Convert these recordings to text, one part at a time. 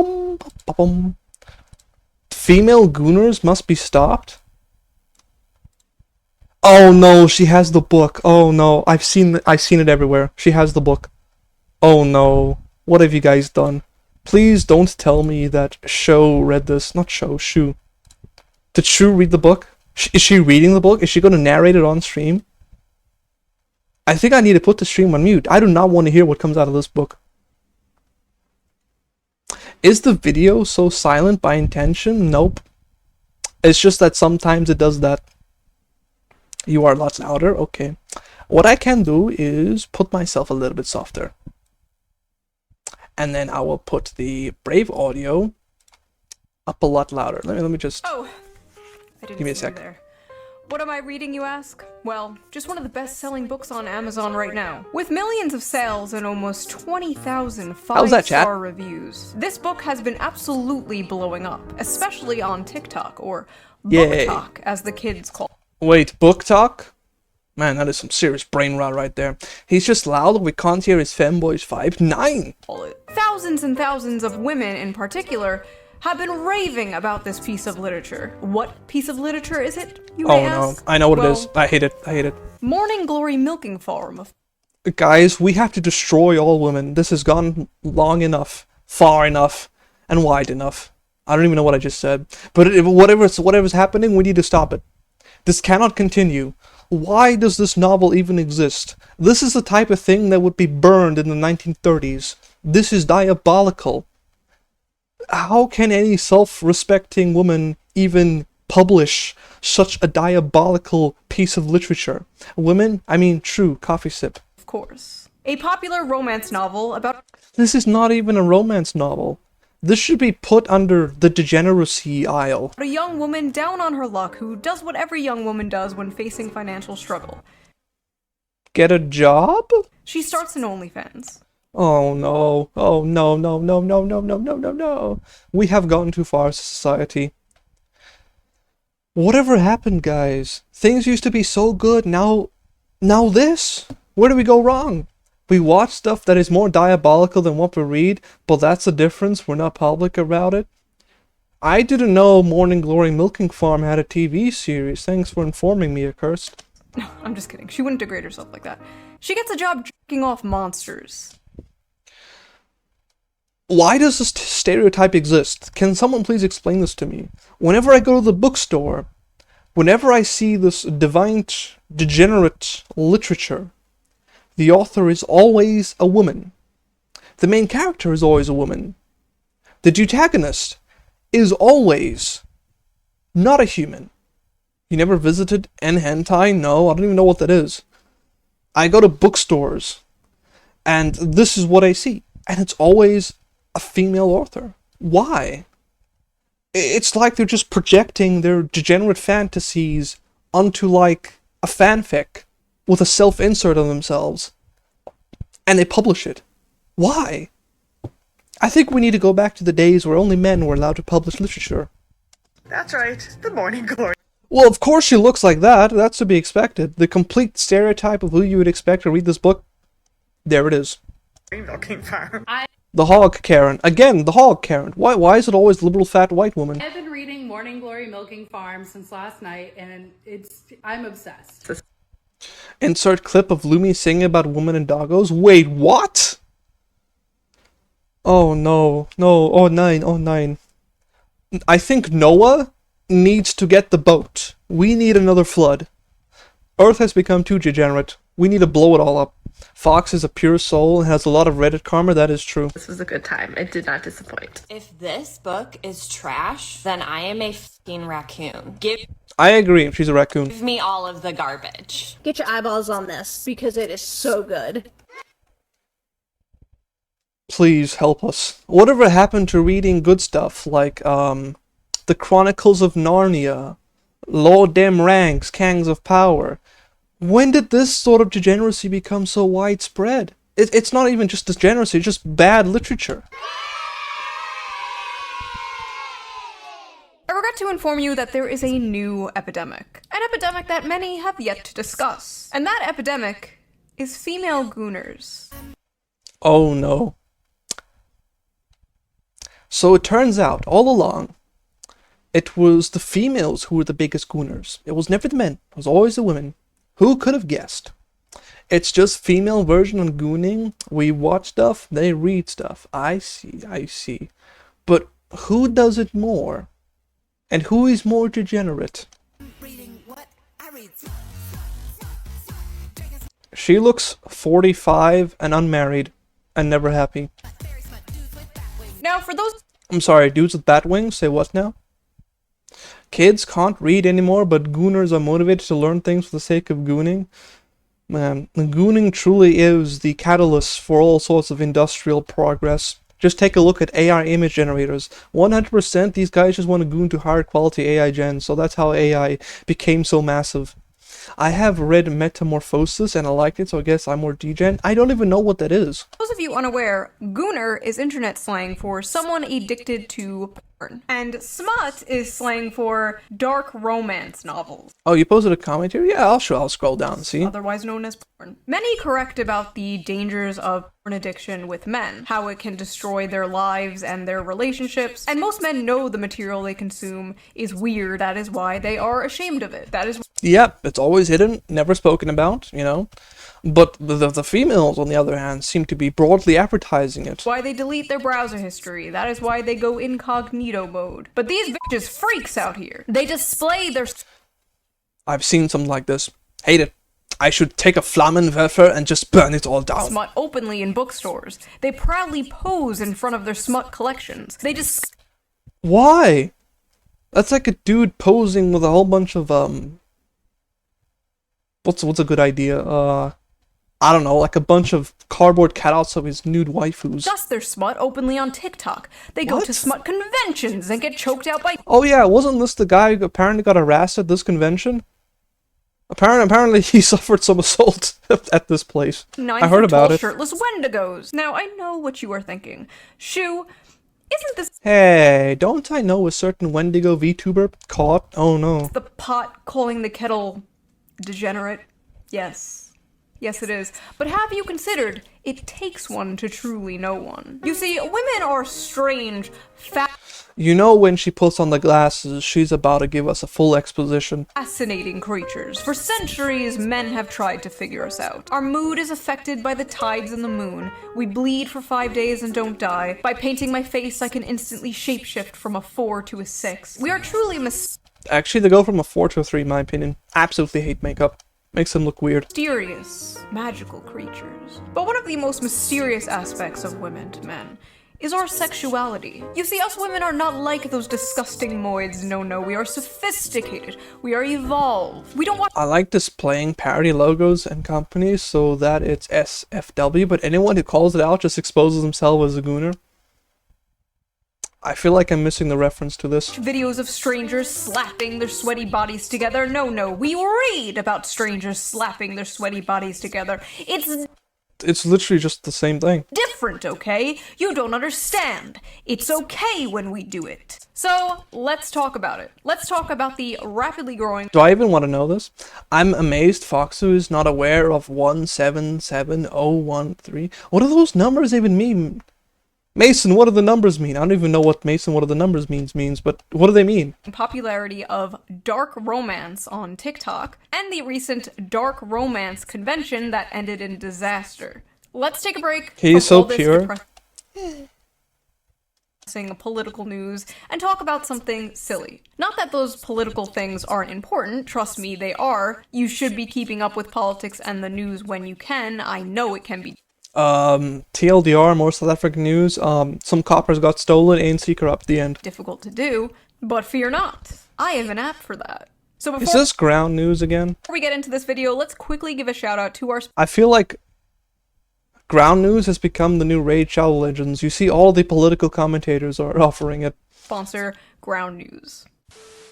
Ba-bum, ba-bum. Female Gooners must be stopped? Oh no, she has the book. Oh no, I've seen it everywhere. She has the book. Oh no, what have you guys done? Please don't tell me that Shoe read this. Not Shoe. Did Shoe read the book? Is she reading the book? Is she going to narrate it on stream? I think I need to put the stream on mute. I do not want to hear what comes out of this book. Is the video so silent by intention? Nope. It's just that sometimes it does that. You are lots louder? Okay. What I can do is put myself a little bit softer. And then I will put the Brave audio up a lot louder. Let me just... Oh, I didn't give me a see sec. you there. What am I reading, you ask? Well, just one of the best-selling books on Amazon right now. With millions of sales and almost 20,000 five-star reviews, this book has been absolutely blowing up, especially on TikTok, or BookTok, as the kids call it. Wait, BookTok? Man, that is some serious brain rot right there. He's just loud, we can't hear his femboys 5'9". Thousands and thousands of women, in particular, have been raving about this piece of literature. What piece of literature is it, you may ask? No, I know what it is. I hate it. Morning Glory Milking Farm. Guys, we have to destroy all women. This has gone long enough, far enough, and wide enough. I don't even know what I just said. But whatever's happening, we need to stop it. This cannot continue. Why does this novel even exist? This is the type of thing that would be burned in the 1930s. This is diabolical. How can any self-respecting woman even publish such a diabolical piece of literature? Women? I mean, true, coffee sip. Of course. A popular romance novel about... This is not even a romance novel. This should be put under the degeneracy aisle. A young woman down on her luck who does what every young woman does when facing financial struggle. Get a job? She starts an OnlyFans. Oh no. Oh no. We have gone too far as a society. Whatever happened, guys? Things used to be so good, now this? Where do we go wrong? We watch stuff that is more diabolical than what we read, but that's the difference, we're not public about it. I didn't know Morning Glory Milking Farm had a TV series. Thanks for informing me, Accursed. No, I'm just kidding. She wouldn't degrade herself like that. She gets a job jerking off monsters. Why does this stereotype exist? Can someone please explain this to me? Whenever I go to the bookstore, whenever I see this degenerate literature, the author is always a woman. The main character is always a woman. The protagonist is always not a human. You never visited N-hentai? No, I don't even know what that is. I go to bookstores, and this is what I see. And it's always a female author. Why? It's like they're just projecting their degenerate fantasies onto, like, a fanfic with a self-insert of themselves, and they publish it. Why? I think we need to go back to the days where only men were allowed to publish literature. That's right, the Morning Glory. Well, of course she looks like that. That's to be expected. The complete stereotype of who you would expect to read this book. There it is. Milking Farm. The hog Karen. Again, the hog Karen. Why is it always the liberal fat white woman? I've been reading Morning Glory Milking Farm since last night, and I'm obsessed. Insert clip of Lumi singing about women and doggos. Wait, what? Oh no, oh nine. I think Noah needs to get the boat. We need another flood. Earth has become too degenerate. We need to blow it all up. Fox is a pure soul and has a lot of Reddit karma, that is true. This was a good time. It did not disappoint. If this book is trash, then I am a f***ing raccoon. I agree, she's a raccoon. Give me all of the garbage. Get your eyeballs on this, because it is so good. Please help us. Whatever happened to reading good stuff like, The Chronicles of Narnia, Lord Dem Ranks, Kangs of Power? When did this sort of degeneracy become so widespread? It's not even just degeneracy, it's just bad literature. I regret to inform you that there is a new epidemic. An epidemic that many have yet to discuss. And that epidemic is female Gooners. Oh no. So it turns out, all along, it was the females who were the biggest Gooners. It was never the men. It was always the women. Who could have guessed? It's just female version of gooning. We watch stuff, they read stuff. I see. But who does it more? And who is more degenerate? She looks 45 and unmarried and never happy. Now, for those... I'm sorry, dudes with bat wings, say what now? Kids can't read anymore, but Gooners are motivated to learn things for the sake of gooning. Man, gooning truly is the catalyst for all sorts of industrial progress. Just take a look at AI image generators. 100% these guys just want to goon to higher quality AI gen, so that's how AI became so massive. I have read Metamorphosis and I liked it, so I guess I'm more degen. I don't even know what that is. Those of you unaware, Gooner is internet slang for someone addicted to porn. And smut is slang for dark romance novels. Oh, you posted a comment here? Yeah, I'll scroll down, see? Otherwise known as porn. Many correct about the dangers of porn addiction with men, how it can destroy their lives and their relationships, and most men know the material they consume is weird. That is why they are ashamed of it. That is... Yep, it's always hidden, never spoken about, you know? But the females, on the other hand, seem to be broadly advertising it. Why they delete their browser history. That is why they go incognito mode. But these bitches freaks out here. They display their... I've seen something like this. Hate it. I should take a Flammenwerfer and just burn it all down. Smut openly in bookstores. They proudly pose in front of their smut collections. They just... Why? That's like a dude posing with a whole bunch of, What's a good idea? I don't know, like a bunch of cardboard cutouts of his nude waifus. Discuss their smut openly on TikTok. They go to smut conventions and get choked out by... Oh yeah, wasn't this the guy who apparently got harassed at this convention? Apparently he suffered some assault at this place. I heard about it. Shirtless Wendigos. Now, I know what you are thinking. Shoe, isn't this... Hey, don't I know a certain Wendigo VTuber caught? Oh no. The pot calling the kettle degenerate? Yes. Yes, it is. But have you considered, it takes one to truly know one. You see, women are strange, You know when she puts on the glasses, she's about to give us a full exposition. Fascinating creatures. For centuries, men have tried to figure us out. Our mood is affected by the tides and the moon. We bleed for 5 days and don't die. By painting my face, I can instantly shapeshift from a 4 to a 6. We are truly Actually, they go from a 4 to a 3, in my opinion. Absolutely hate makeup. Makes them look weird. Mysterious, magical creatures. But one of the most mysterious aspects of women to men is our sexuality. You see, us women are not like those disgusting moids. No, we are sophisticated. We are evolved. We don't want— I like displaying parody logos and companies so that it's SFW, but anyone who calls it out just exposes himself as a gooner. I feel like I'm missing the reference to this. Videos of strangers slapping their sweaty bodies together. No, we read about strangers slapping their sweaty bodies together. It's literally just the same thing. Different, okay? You don't understand. It's okay when we do it. So, let's talk about it. Let's talk about the rapidly growing— Do I even want to know this? I'm amazed Foxu is not aware of 177013. What do those numbers even mean? Mason, what do the numbers mean? I don't even know what Mason, what do the numbers means, but what do they mean? Popularity of dark romance on TikTok, and the recent dark romance convention that ended in disaster. Let's take a break. He's so pure. Political news and talk about something silly. Not that those political things aren't important, trust me, they are. You should be keeping up with politics and the news when you can. I know it can be— TLDR, more South African news, some coppers got stolen, ANC corrupt, the end. Difficult to do, but fear not. I have an app for that. So Is this ground news again? Before we get into this video, let's quickly give a shout out to our— I feel like ground news has become the new Raid Shadow Legends. You see all the political commentators are offering it. Sponsor, Ground News.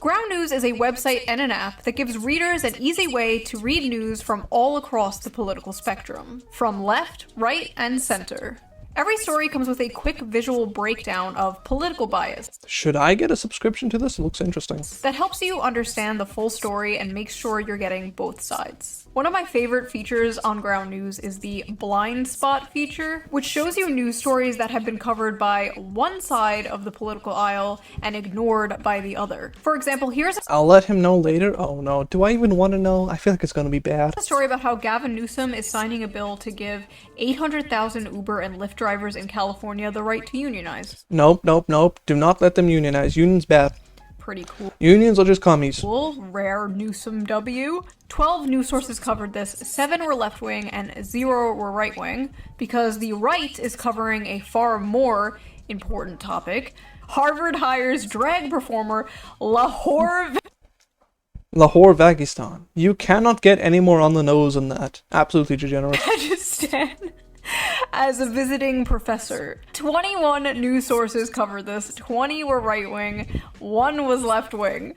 Ground News is a website and an app that gives readers an easy way to read news from all across the political spectrum, from left, right, and center. Every story comes with a quick visual breakdown of political bias Should I get a subscription to this? It looks interesting. that helps you understand the full story and makes sure you're getting both sides. One of my favorite features on Ground News is the blind spot feature, which shows you news stories that have been covered by one side of the political aisle and ignored by the other. For example, here's I'll let him know later. Oh no, do I even want to know? I feel like it's gonna be bad. a story about how Gavin Newsom is signing a bill to give 800,000 Uber and Lyft drivers in California the right to unionize. Nope, nope, nope. Do not let them unionize. Unions bad. Pretty cool. Unions are just commies. Rare Newsom W. 12 news sources covered this, 7 were left-wing and 0 were right-wing, because the right is covering a far more important topic. Harvard hires drag performer Lahore Lahore, Vagistan. You cannot get any more on the nose than that. Absolutely degenerate. Vajistan as a visiting professor. 21 news sources covered this, 20 were right-wing, 1 was left-wing.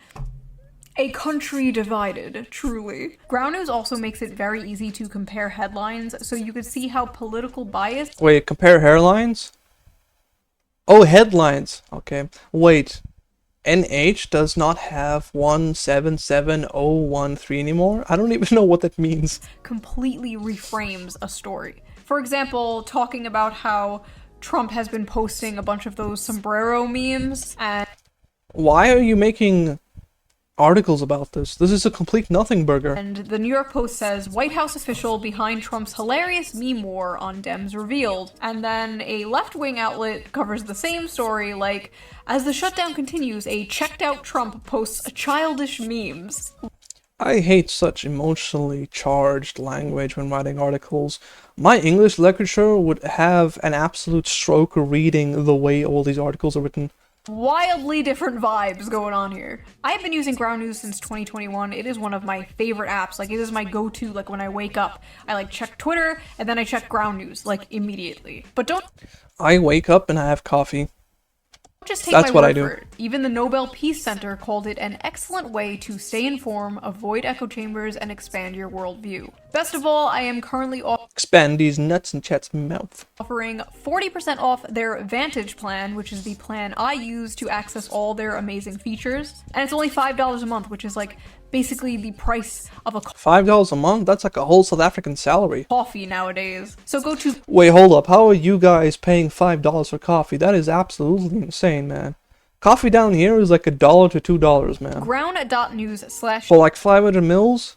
A country divided, truly. Ground News also makes it very easy to compare headlines, so you can see how political bias Wait, compare hairlines? Oh, headlines. Okay. Wait. NH does not have 177013 anymore? I don't even know what that means. completely reframes a story. For example, talking about how Trump has been posting a bunch of those sombrero memes, and Why are you making articles about this? This is a complete nothing burger. the New York Post says, White House official behind Trump's hilarious meme war on Dems revealed. And then a left-wing outlet covers the same story, like, as the shutdown continues, a checked-out Trump posts childish memes. I hate such emotionally charged language when writing articles. My English lecturer would have an absolute stroke reading the way all these articles are written. Wildly different vibes going on here. I've been using Ground News since 2021. It is one of my favorite apps. Like, it is my go-to, like, when I wake up. I, like, check Twitter, and then I check Ground News, like, immediately. But don't I wake up and I have coffee. just take That's my what word I do. for it. Even the Nobel Peace Center called it an excellent way to stay informed, avoid echo chambers, and expand your worldview. Best of all, I am currently Expand these nuts and chat's mouth. offering 40% off their Vantage plan, which is the plan I use to access all their amazing features. And it's only $5 a month, which is like basically the price of a $5 a month? That's like a whole South African salary. coffee nowadays. So go to Wait, hold up. How are you guys paying $5 for coffee? That is absolutely insane, man. Coffee down here is like $1 to $2, man. ground.news/ For like 500 mils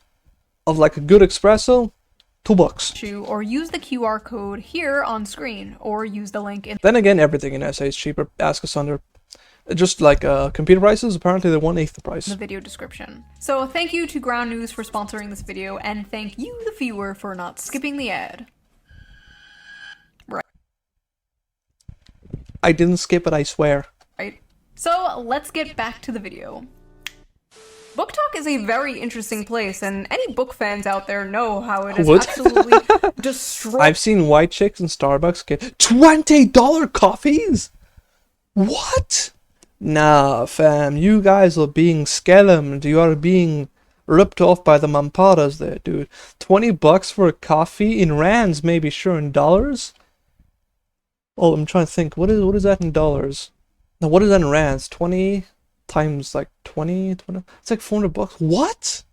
of like a good espresso, $2. Shoe, or use the QR code here on screen, or use the link in Then again, everything in SA is cheaper. Ask us under. Just like computer prices, apparently they're 1/8 the price. the video description. So thank you to Ground News for sponsoring this video, and thank you, the viewer, for not skipping the ad. I didn't skip it, I swear. Right? So let's get back to the video. Book Talk is a very interesting place, and any book fans out there know how it is What? absolutely destroyed. I've seen white chicks in Starbucks get $20 coffees? What? Nah, fam, you guys are being scammed. You are being ripped off by the mamparas there, dude. $20 for a coffee in rands, maybe, sure, in dollars? Oh, I'm trying to think. What is that in dollars? Now, what is that in rands? 20 times like 20? It's like $400. What?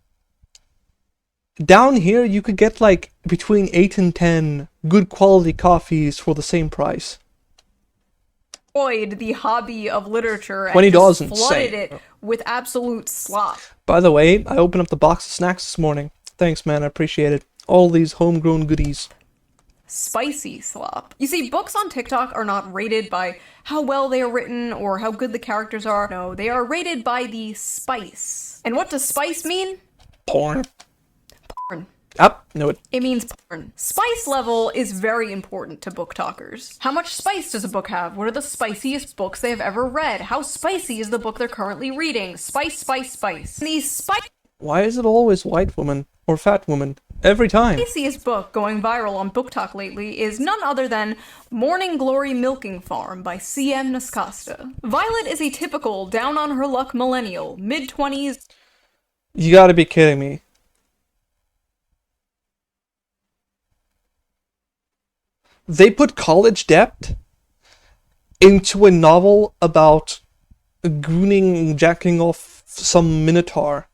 Down here, you could get like between 8 and 10 good quality coffees for the same price. The hobby of literature and $20 just is flooded insane. it with absolute slop. By the way, I opened up the box of snacks this morning. Thanks, man. I appreciate it. All these homegrown goodies. Spicy slop. You see, books on TikTok are not rated by how well they are written or how good the characters are. No, they are rated by the spice. And what does spice mean? Porn. Porn. Up, knew it. It means porn. Spice level is very important to book talkers. How much spice does a book have? What are the spiciest books they have ever read? How spicy is the book they're currently reading? Spice, spice, spice. These Why is it always white woman or fat woman? Every time. spiciest book going viral on Book Talk lately is none other than Morning Glory Milking Farm by C.M. Nascosta. Violet is a typical down-on-her-luck millennial, mid-20s. You gotta be kidding me. They put college debt into a novel about gooning, jacking off some minotaur.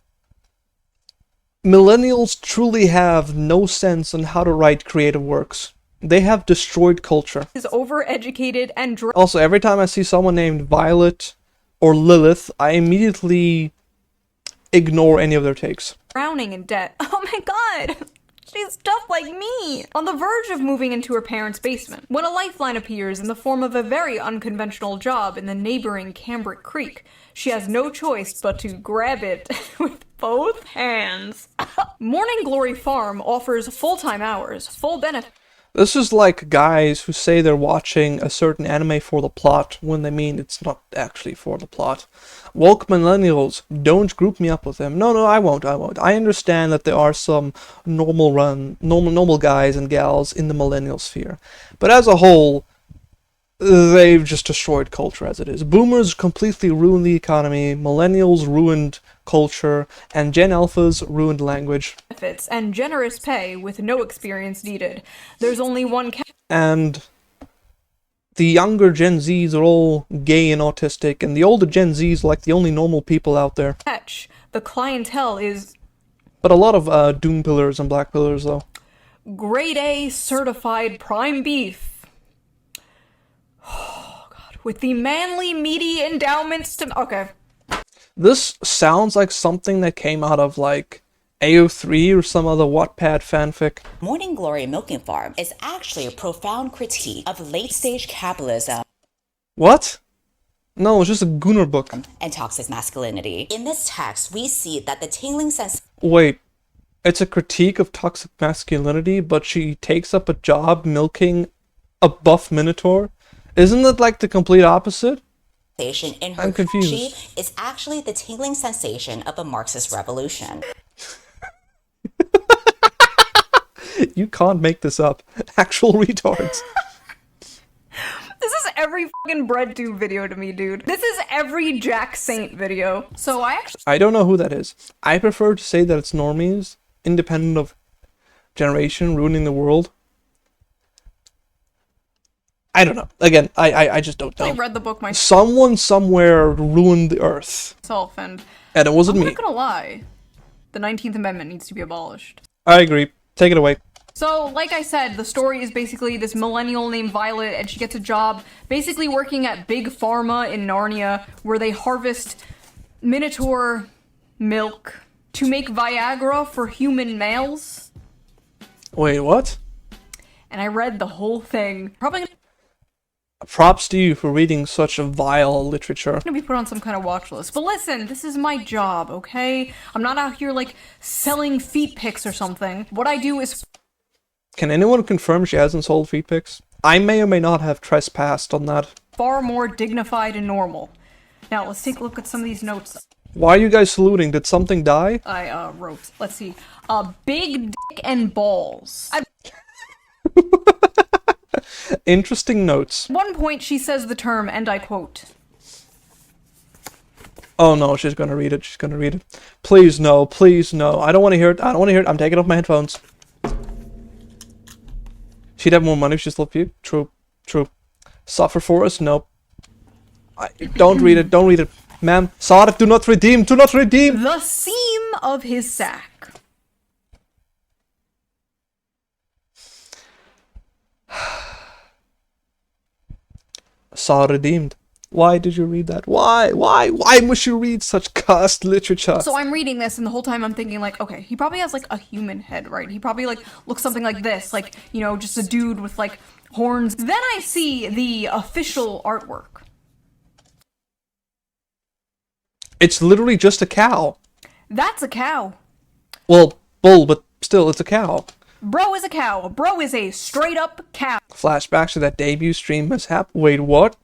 Millennials truly have no sense on how to write creative works. They have destroyed culture. Is overeducated and Also, every time I see someone named Violet or Lilith, I immediately ignore any of their takes. drowning in debt. Oh my god! She's tough like me! On the verge of moving into her parents' basement, when a lifeline appears in the form of a very unconventional job in the neighboring Cambric Creek. She has no choice but to grab it with both hands. Morning Glory Farm offers full-time hours, full benefits. This is like guys who say they're watching a certain anime for the plot when they mean it's not actually for the plot. Woke millennials, don't group me up with them. No, I won't. I understand that there are some normal guys and gals in the millennial sphere. But as a whole, they've just destroyed culture as it is. Boomers completely ruined the economy, millennials ruined culture, and Gen Alphas ruined language. Benefits and generous pay with no experience needed. There's only one And the younger Gen Zs are all gay and autistic, and the older Gen Zs are like the only normal people out there. catch. The clientele is But a lot of Doom Pillars and Black Pillars, though. grade A certified prime beef. Oh god. With the manly, meaty endowments to... Okay. This sounds like something that came out of, like, AO3 or some other Wattpad fanfic. Morning Glory Milking Farm is actually a profound critique of late-stage capitalism What? No, it's just a Gooner book. and toxic masculinity. In this text, we see that the tingling sense Wait, it's a critique of toxic masculinity, but she takes up a job milking a buff minotaur? Isn't that like the complete opposite? in her I'm confused. coochie is actually the tingling sensation of a Marxist revolution. You can't make this up. Actual retards. This is every fucking BreadTube video to me, dude. This is every Jack Saint video. So I actually I don't know who that is. I prefer to say that it's normies, independent of generation, ruining the world. I don't know. Again, I just don't know. read the book Someone somewhere ruined the earth. myself, and And it wasn't I'm me. not gonna lie. The 19th Amendment needs to be abolished. I agree. Take it away. So, like I said, the story is basically this millennial named Violet, and she gets a job basically working at Big Pharma in Narnia, where they harvest minotaur milk to make Viagra for human males. Wait, what? And I read the whole thing. Probably Props to you for reading such a vile literature. gonna be put on some kind of watch list. But listen, this is my job, okay? I'm not out here, like, selling feet pics or something. What I do is Can anyone confirm she hasn't sold feet pics? I may or may not have trespassed on that. far more dignified and normal. Now, let's take a look at some of these notes Why are you guys saluting? Did something die? I wrote. Let's see. Big dick and balls. At Interesting notes. one point, she says the term, and I quote, Oh no, she's gonna read it. She's gonna read it. Please no, please no. I don't want to hear it. I don't want to hear it. I'm taking off my headphones. She'd have more money if she just loved you. True, true. Suffer for us? Nope. Don't read it. Don't read it, ma'am. Sarif, do not redeem. Do not redeem. the seam of his sack. Saw redeemed. Why did you read that? Why? Why must you read such cursed literature? So I'm reading this, and the whole time I'm thinking, like, okay, he probably has, like, a human head, right? He probably, like, looks something like this, like, you know, just a dude with, like, horns. Then I see the official artwork. It's literally just a cow. That's a cow. Well, bull, but still, it's a cow. Bro is a cow. Bro is a straight-up cow. Flashbacks to that debut stream mishap. Wait, what?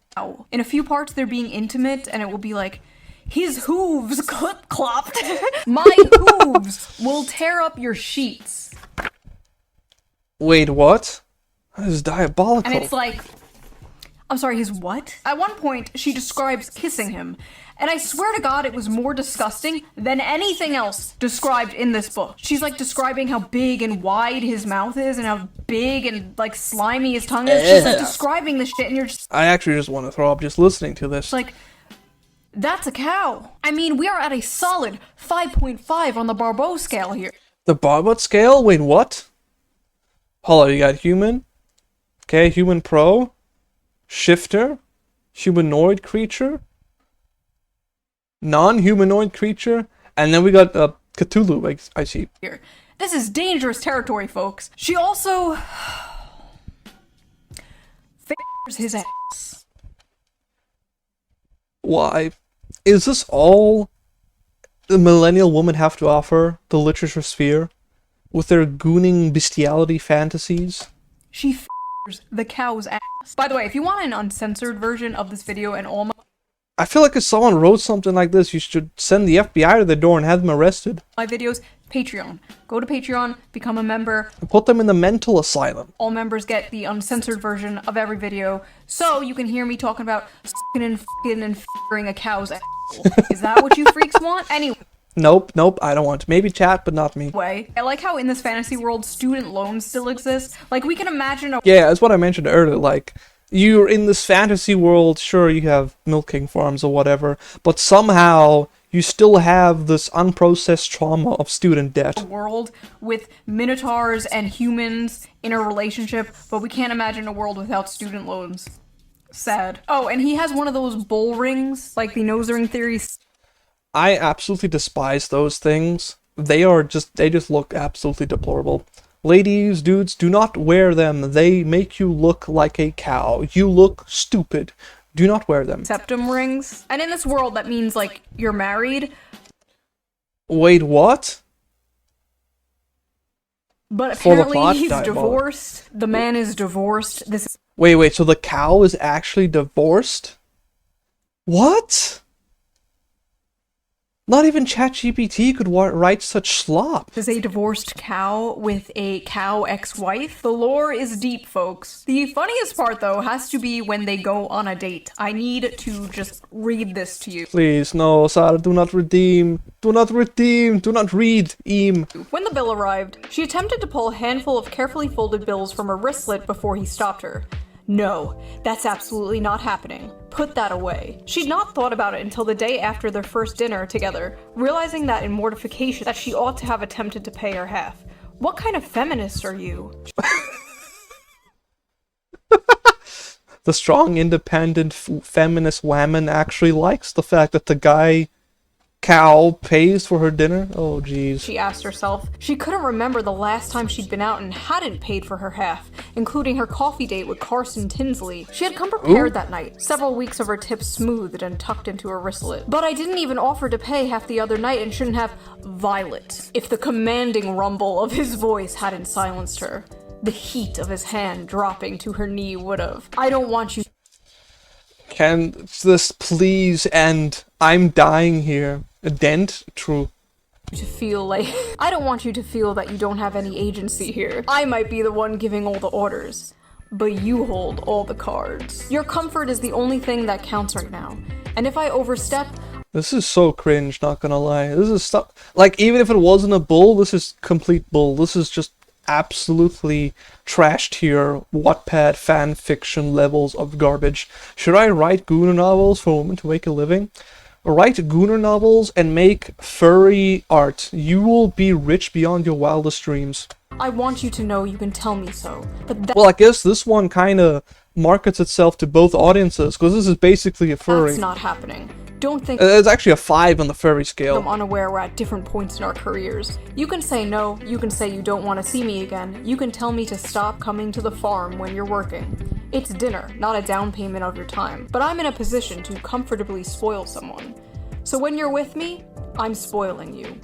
In a few parts, they're being intimate, and it will be like, his hooves clip-clopped. My hooves will tear up your sheets. Wait, what? That is diabolical. And it's like, I'm sorry, his what? At one point, she describes kissing him, and I swear to God it was more disgusting than anything else described in this book. She's like describing how big and wide his mouth is and how big and like slimy his tongue is. She's like describing this shit and you're just... I actually just want to throw up just listening to this. like, that's a cow. I mean, we are at a solid 5.5 on the Barbeau scale here. The Barbeau scale? Wait, what? Hold on, you got human? Okay, human pro? Shifter? Humanoid creature? Non-humanoid creature? And then we got Cthulhu, I see. Here. This is dangerous territory, folks. She also... f***ers his ass. Why? Is this all the millennial women have to offer the literature sphere? With their gooning bestiality fantasies? She f***ers the cow's ass. By the way, if you want an uncensored version of this video and all I feel like if someone wrote something like this, you should send the FBI to their door and have them arrested. my videos, Patreon. Go to Patreon, become a member. And put them in the mental asylum. All members get the uncensored version of every video, so you can hear me talking about s***ing and f***ing and f***ing a cow's ass. Is that what you freaks want? Anyway. Nope, I don't want to. Maybe chat, but not me. I like how in this fantasy world, student loans still exist. Like, we can imagine a... Yeah, that's what I mentioned earlier, like, you're in this fantasy world, sure, you have milking farms or whatever, but somehow you still have this unprocessed trauma of student debt. world with minotaurs and humans in a relationship, but we can't imagine a world without student loans. Sad. Oh, and he has one of those bull rings, like the nose ring theory. I absolutely despise those things. They just look absolutely deplorable. Ladies, dudes, do not wear them. They make you look like a cow. You look stupid. Do not wear them. Septum rings. And in this world, that means, like, you're married. Wait, what? But For the apparently plot, he's diabolic. divorced. The man is divorced. This Wait, so the cow is actually divorced? What? Not even ChatGPT could write such slop. is a divorced cow with a cow ex-wife. The lore is deep, folks. The funniest part, though, has to be when they go on a date. I need to just read this to you. Please, no, Sarah, do not redeem. Do not redeem. Do not read. When the bill arrived, she attempted to pull a handful of carefully folded bills from her wristlet before he stopped her. No, that's absolutely not happening. Put that away. She'd not thought about it until the day after their first dinner together, realizing that in mortification that she ought to have attempted to pay her half. What kind of feminist are you? The strong, independent, feminist woman actually likes the fact that the guy cow pays for her dinner? Oh, jeez. She asked herself. She couldn't remember the last time she'd been out and hadn't paid for her half, including her coffee date with Carson Tinsley. She had come prepared that night, several weeks of her tips smoothed and tucked into her wristlet. But I didn't even offer to pay half the other night and shouldn't have Violet. If the commanding rumble of his voice hadn't silenced her, the heat of his hand dropping to her knee would've. I don't want you Can this please end? I'm dying here. A dent? True. to feel like I don't want you to feel that you don't have any agency here. I might be the one giving all the orders, but you hold all the cards. Your comfort is the only thing that counts right now. And if I overstep, This is so cringe, not gonna lie. This is stuff. Like, even if it wasn't a bull, this is complete bull. This is just absolutely trash tier Wattpad fan fiction levels of garbage. Should I write Gooner novels for women to make a living? Write Gooner novels and make furry art. You will be rich beyond your wildest dreams. I want you to know you can tell me so. But Well, I guess this one kind of markets itself to both audiences, because this is basically a furry. that's not happening. Don't think It's actually a 5 on the furry scale. I'm unaware we're at different points in our careers. You can say no, you can say you don't want to see me again, you can tell me to stop coming to the farm when you're working. It's dinner, not a down payment of your time, but I'm in a position to comfortably spoil someone. So when you're with me, I'm spoiling you.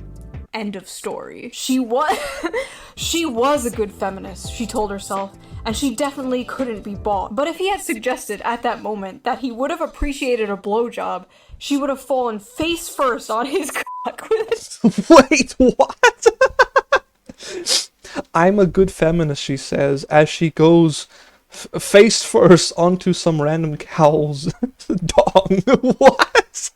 End of story. She was a good feminist, she told herself, and she definitely couldn't be bought. But if he had suggested at that moment that he would have appreciated a blowjob, she would have fallen face first on his cock with Wait, what? I'm a good feminist, she says, as she goes face first onto some random cow's dong. What?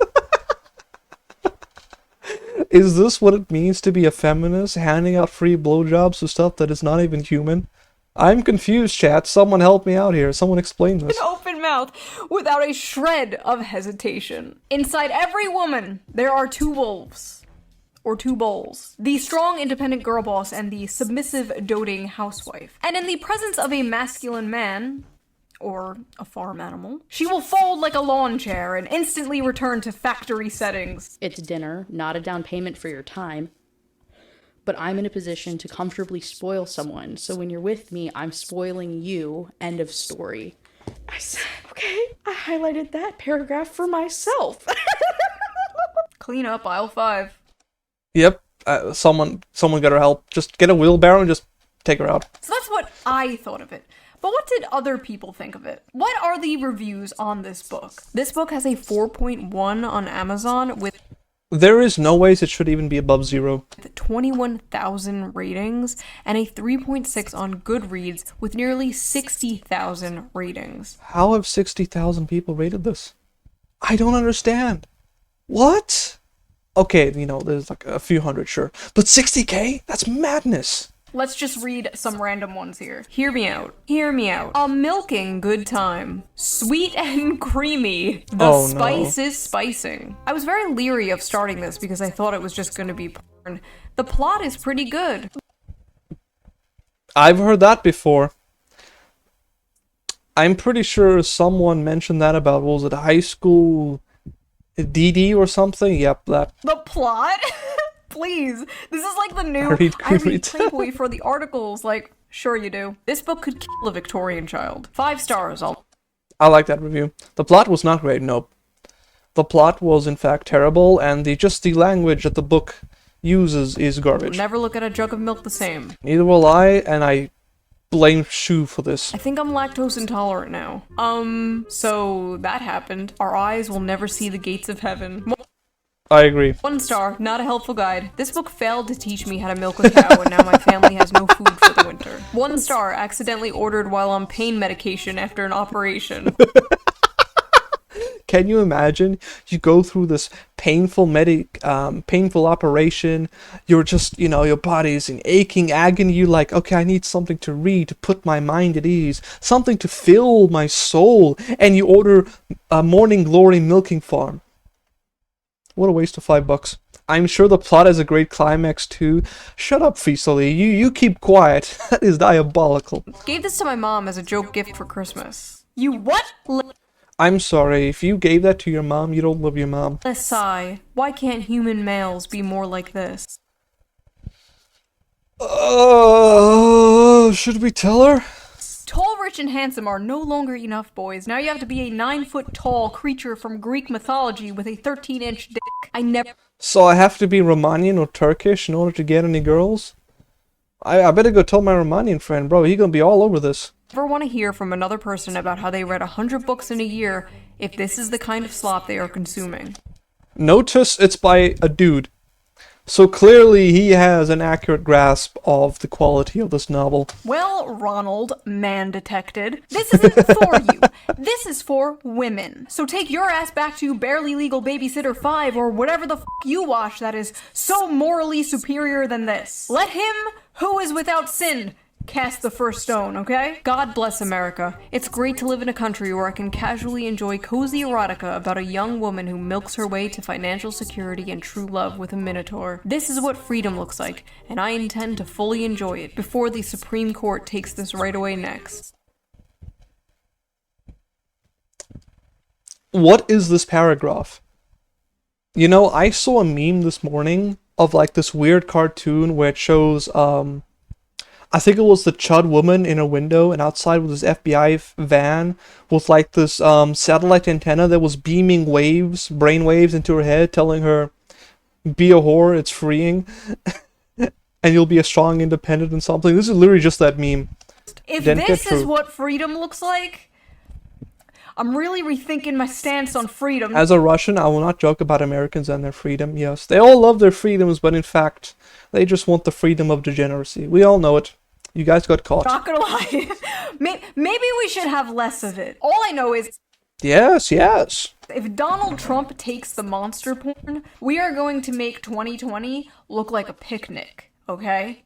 Is this what it means to be a feminist, handing out free blowjobs to stuff that is not even human? I'm confused, chat. Someone help me out here. Someone explain this. An open mouth without a shred of hesitation. Inside every woman, there are two wolves. Or two bulls. The strong, independent girl boss and the submissive, doting housewife. And in the presence of a masculine man, or a farm animal, she will fold like a lawn chair and instantly return to factory settings. It's dinner, not a down payment for your time. But I'm in a position to comfortably spoil someone, so when you're with me, I'm spoiling you. End of story. I said, okay, I highlighted that paragraph for myself. Clean up aisle 5. Yep, someone got her help. Just get a wheelbarrow and just take her out. So that's what I thought of it. But what did other people think of it? What are the reviews on this book? This book has a 4.1 on Amazon with... There is no ways it should even be above 0. 21,000 ratings and a 3.6 on Goodreads with nearly 60,000 ratings. How have 60,000 people rated this? I don't understand. What? Okay, you know, there's like a few hundred, sure. But 60k? That's madness. Let's just read some random ones here. Hear me out. Hear me out. A milking good time. Sweet and creamy. The spice is spicing. I was very leery of starting this because I thought it was just going to be porn. The plot is pretty good. I've heard that before. I'm pretty sure someone mentioned that about, what was it, high school DD or something? Yep, that. The plot? Please. This is like the new... I read Playboy for the articles. Like, sure you do. This book could kill a Victorian child. 5 stars. I like that review. The plot was not great, nope. The plot was in fact terrible, and the language that the book uses is garbage. Never look at a jug of milk the same. Neither will I, and I blame Shoe for this. I think I'm lactose intolerant now. So that happened. Our eyes will never see the gates of heaven. I agree. 1 star, not a helpful guide. This book failed to teach me how to milk a cow, and now my family has no food for the winter. 1 star, accidentally ordered while on pain medication after an operation. Can you imagine? You go through this painful operation. You're just, you know, your body's in aching agony. You're like, okay, I need something to read to put my mind at ease, something to fill my soul. And you order a Morning Glory milking farm. What a waste of $5. I'm sure the plot has a great climax too. Shut up, Feastley. You keep quiet. That is diabolical. Gave this to my mom as a joke gift for Christmas. You what? I'm sorry. If you gave that to your mom, you don't love your mom. A sigh. Why can't human males be more like this? Should we tell her? Tall, rich, and handsome are no longer enough, boys. Now you have to be a 9-foot-tall creature from Greek mythology with a 13-inch dick. So I have to be Romanian or Turkish in order to get any girls? I better go tell my Romanian friend, bro. He gonna be all over this. Never want to hear from another person about how they read 100 books in a year if this is the kind of slop they are consuming. Notice it's by a dude. So clearly he has an accurate grasp of the quality of this novel. Well, Ronald, man detected, this isn't for you. This is for women. So take your ass back to Barely Legal Babysitter 5 or whatever the f*** you watch that is so morally superior than this. Let him who is without sin cast the first stone, okay? God bless America. It's great to live in a country where I can casually enjoy cozy erotica about a young woman who milks her way to financial security and true love with a minotaur. This is what freedom looks like, and I intend to fully enjoy it before the Supreme Court takes this right away next. What is this paragraph? You know, I saw a meme this morning of like this weird cartoon where it shows, I think it was the Chud woman in a window, and outside was this FBI van with like this satellite antenna that was beaming waves, brain waves into her head, telling her, be a whore, it's freeing, and you'll be a strong, independent and something. This is literally just that meme. If this is what freedom looks like, I'm really rethinking my stance on freedom. As a Russian, I will not joke about Americans and their freedom. Yes, they all love their freedoms, but in fact, they just want the freedom of degeneracy. We all know it. You guys got caught. Not gonna lie. Maybe we should have less of it. All I know is Yes, yes. if Donald Trump takes the monster porn, we are going to make 2020 look like a picnic, okay?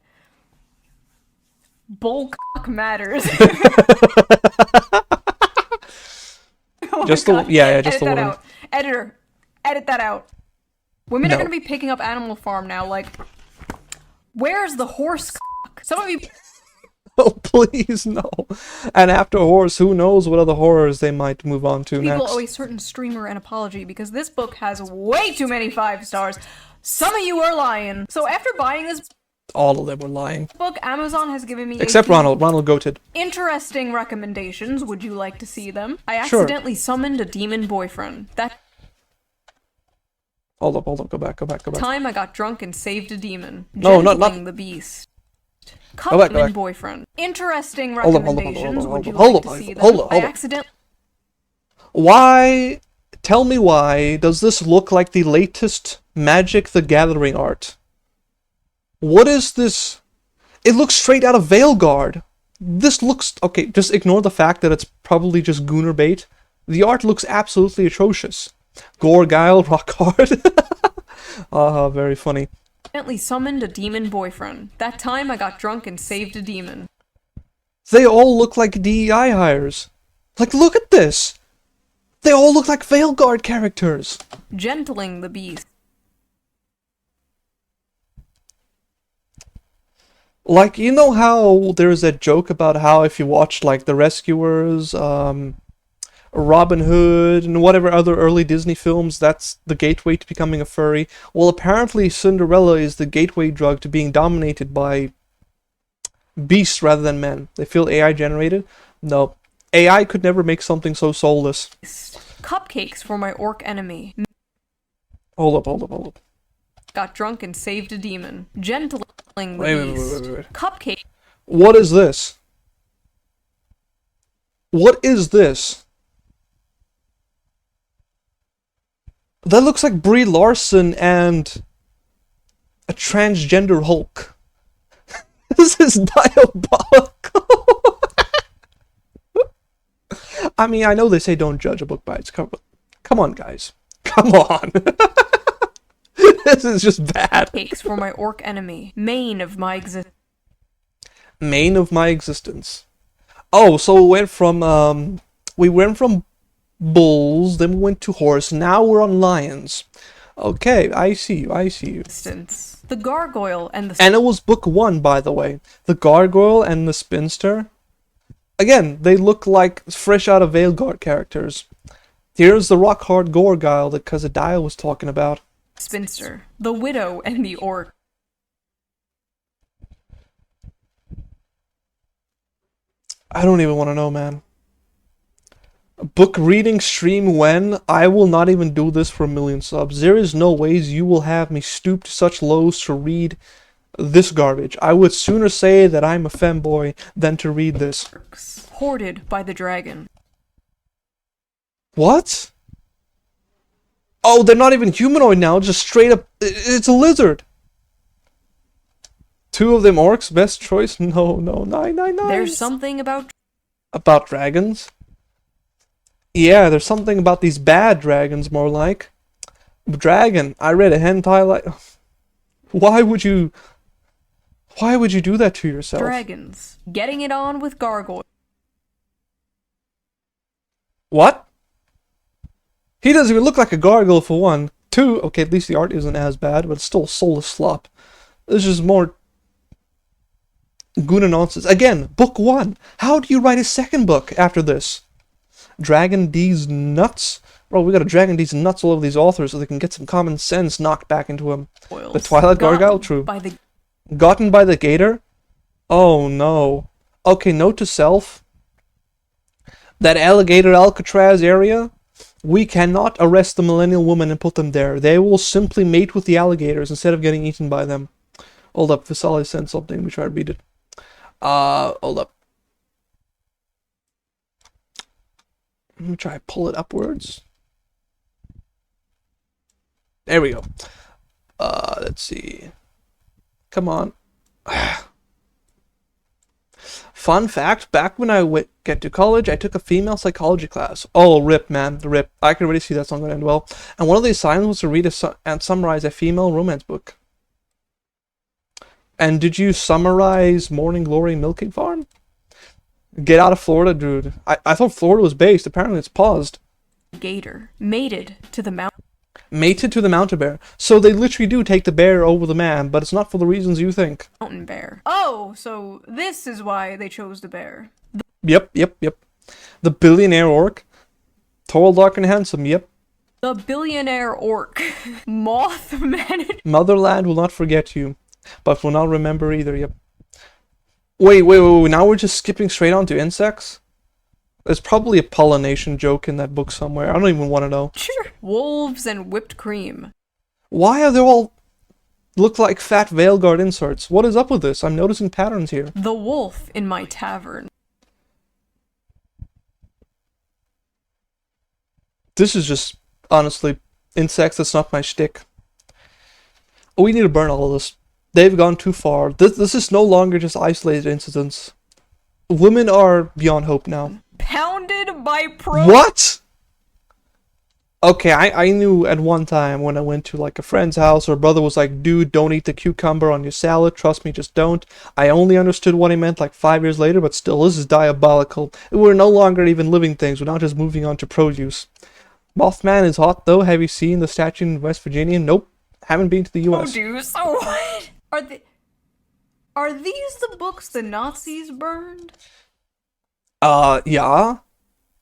Bull cock matters. Just the yeah, just Edit the that one. out. Editor, edit that out. Women No. are gonna be picking up Animal Farm now, like, where's the horse cock? Some of you Oh, please, no. And after horse, who knows what other horrors they might move on to people next. owe a certain streamer an apology because this book has way too many 5 stars. Some of you are lying. So after buying this All of them were lying. book, Amazon has given me Except a few Ronald. Ronald goated. interesting recommendations. Would you like to see them? I Sure. accidentally summoned a demon boyfriend. That Hold up, go back. time I got drunk and saved a demon. No, not- Gentling the beast. Go back. Demon boyfriend. Interesting Hold up, recommendations. Would you hold like up, to see them? hold up. I accidentally Why? Tell me why does this look like the latest Magic the Gathering art? What is this? It looks straight out of Veilguard. This looks... Okay, just ignore the fact that it's probably just Gooner bait. The art looks absolutely atrocious. Gorgile, rock hard. Very funny. summoned a demon boyfriend. That time I got drunk and saved a demon. They all look like DEI hires. Like, look at this! They all look like Veilguard characters! Gentling the beast. Like, you know how there's that joke about how if you watch, like, The Rescuers, Robin Hood, and whatever other early Disney films, that's the gateway to becoming a furry? Well, apparently Cinderella is the gateway drug to being dominated by beasts rather than men. They feel AI generated? No. AI could never make something so soulless. Cupcakes for my orc enemy. Hold up. Got drunk and saved a demon. Gentling the Wait. beast. Cupcake. What is this? What is this? That looks like Brie Larson and a transgender Hulk. This is diabolical. I mean, I know they say don't judge a book by its cover. Come on, guys. Come on. This is just bad. Cakes for my orc enemy. Main of my existence. Main of my existence. Oh, so we went from bulls, then we went to horse, now we're on lions. Okay, I see you. The gargoyle and the... And it was book 1, by the way. The gargoyle and the spinster. Again, they look like fresh out of Veilguard characters. Here's the rock hard Gorgile that Kazadiah was talking about. Spinster. The widow and the orc. I don't even want to know, man. Book reading stream when? I will not even do this for 1 million subs. There is no ways you will have me stoop to such lows to read this garbage. I would sooner say that I'm a femboy than to read this. Hoarded by the dragon. What? Oh, they're not even humanoid now, just straight up... It's a lizard! 2 of them orcs? Best choice? No, 9. There's something about... About dragons? Yeah, there's something about these bad dragons, more like. Dragon, I read a hentai like... Why would you do that to yourself? Dragons. Getting it on with gargoyle. What? He doesn't even look like a gargoyle for 1. 2, okay, at least the art isn't as bad, but it's still soulless slop. This is more Gooners nonsense. Again, book 1. How do you write a second book after this? Dragon D's nuts? Bro, we gotta Dragon D's nuts all over these authors so they can get some common sense knocked back into them. The Twilight Gargoyle? True. Gotten by the gator? Oh no. Okay, note to self. That alligator Alcatraz area, we cannot arrest the millennial woman and put them there. They will simply mate with the alligators instead of getting eaten by them. Hold up, Vasali sent something. Let me try to read it. Hold up. Let me try to pull it upwards. There we go. Let's see. Come on. Fun fact, back when I get to college, I took a female psychology class. Oh, rip, man, rip. I can already see that's not going to end well. And one of the assignments was to read and summarize a female romance book. And did you summarize Morning Glory Milking Farm? Get out of Florida, dude. I thought Florida was based. Apparently it's paused. Gator mated to the mountain. Mated to the mountain bear. So they literally do take the bear over the man, but it's not for the reasons you think. Mountain bear. Oh, so this is why they chose the bear. Yep. The billionaire orc. Tall, dark, and handsome, yep. The billionaire orc. Moth managed. Motherland will not forget you, but will not remember either, yep. Wait, now we're just skipping straight on to insects? There's probably a pollination joke in that book somewhere. I don't even want to know. Sure. Wolves and whipped cream. Why are they all look like fat Veilguard inserts? What is up with this? I'm noticing patterns here. The wolf in my tavern. This is just, honestly, insects, that's not my shtick. We need to burn all of this. They've gone too far. This is no longer just isolated incidents. Women are beyond hope now. Pounded by pro. What? Okay, I knew at one time when I went to like a friend's house, her brother was like, dude, don't eat the cucumber on your salad. Trust me, just don't. I only understood what he meant like 5 years later, but still, this is diabolical. We're no longer even living things. We're not just moving on to produce. Mothman is hot though. Have you seen the statue in West Virginia? Nope. Haven't been to the US. Oh, dude, so what? Are these the books the Nazis burned? Yeah.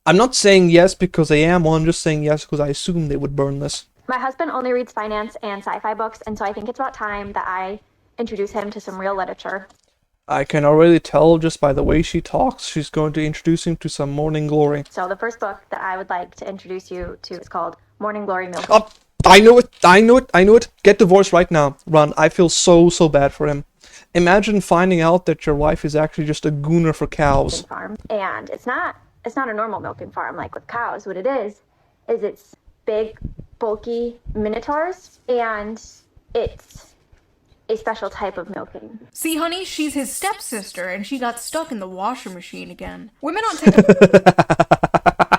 I'm not saying yes because I am, I'm just saying yes because I assume they would burn this. My husband only reads finance and sci-fi books, and so I think it's about time that I introduce him to some real literature. I can already tell just by the way she talks, she's going to introduce him to some Morning Glory. So the first book that I would like to introduce you to is called Morning Glory Milk. Oh, I know it. Get divorced right now. Run. I feel so bad for him. Imagine finding out that your wife is actually just a gooner for cows. Farm. And it's not a normal milking farm like with cows. What it is it's big, bulky minotaurs, and it's a special type of milking. See, honey, she's his stepsister, and she got stuck in the washing machine again. Women on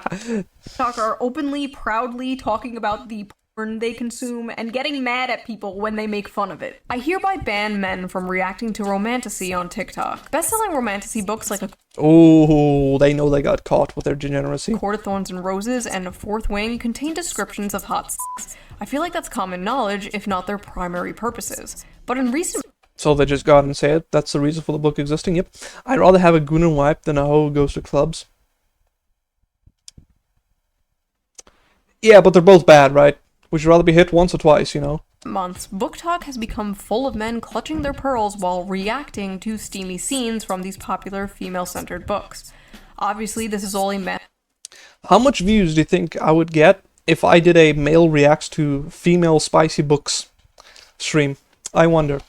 TikTok are openly, proudly talking about the porn they consume and getting mad at people when they make fun of it. I hereby ban men from reacting to romantasy on TikTok. Best-selling romantasy books like Oh, they know they got caught with their degeneracy. Court of Thorns and Roses and Fourth Wing contain descriptions of hot sex. I feel like that's common knowledge, if not their primary purposes. But in recent... So they just got and say it? That's the reason for the book existing? Yep. I'd rather have a gooner wife than a hoe who goes to clubs. Yeah, but they're both bad, right? Would you rather be hit once or twice, you know? Months, Book Talk has become full of men clutching their pearls while reacting to steamy scenes from these popular female-centered books. Obviously, this is all a man. How much views do you think I would get if I did a male reacts to female spicy books stream? I wonder.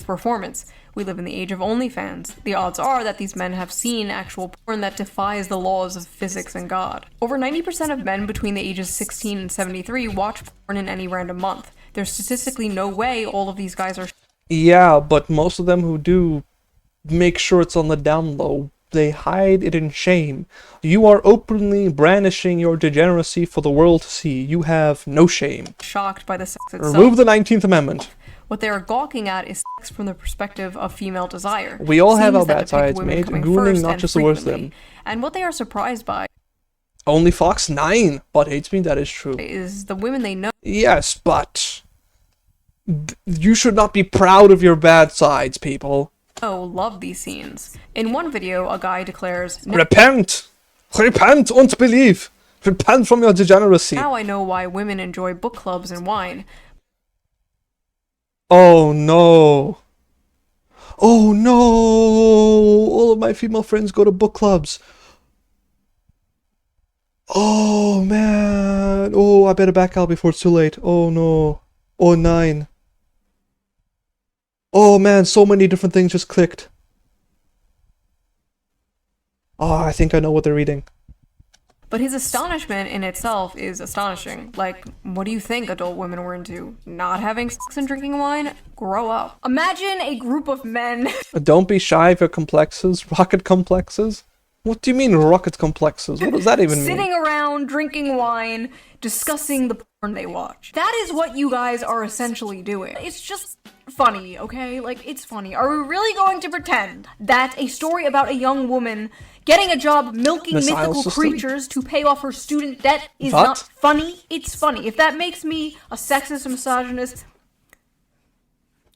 Performance. We live in the age of OnlyFans. The odds are that these men have seen actual porn that defies the laws of physics and God. Over 90% of men between the ages 16 and 73 watch porn in any random month. There's statistically no way all of these guys are... Yeah, but most of them who do make sure it's on the down low. They hide it in shame. You are openly brandishing your degeneracy for the world to see. You have no shame. Shocked by the sex itself. Remove the 19th Amendment. What they are gawking at is sex from the perspective of female desire. We all have our Scenes that bad depict sides, women mate. coming Gooning first not and just the worst of frequently. them. And what they are surprised by Only Fox 9, but hates me, that is true. is the women they know. Yes, but you should not be proud of your bad sides, people. Love these scenes. In one video, a guy declares, Repent! Repent und believe! Repent from your degeneracy. now I know why women enjoy book clubs and wine. Oh no. Oh no! All of my female friends go to book clubs. Oh man. Oh, I better back out before it's too late. Oh no. Oh 9. Oh man, so many different things just clicked. Oh, I think I know what they're reading. But his astonishment in itself is astonishing. Like, what do you think adult women were into? Not having sex and drinking wine? Grow up. Imagine a group of men. Don't be shy of your complexes. Rocket complexes? What do you mean rocket complexes? What does that even mean? Sitting around, drinking wine, discussing the porn they watch. That is what you guys are essentially doing. It's just funny, okay? Like, it's funny. Are we really going to pretend that a story about a young woman getting a job milking mythical creatures to pay off her student debt is not funny? It's funny. If that makes me a sexist and misogynist,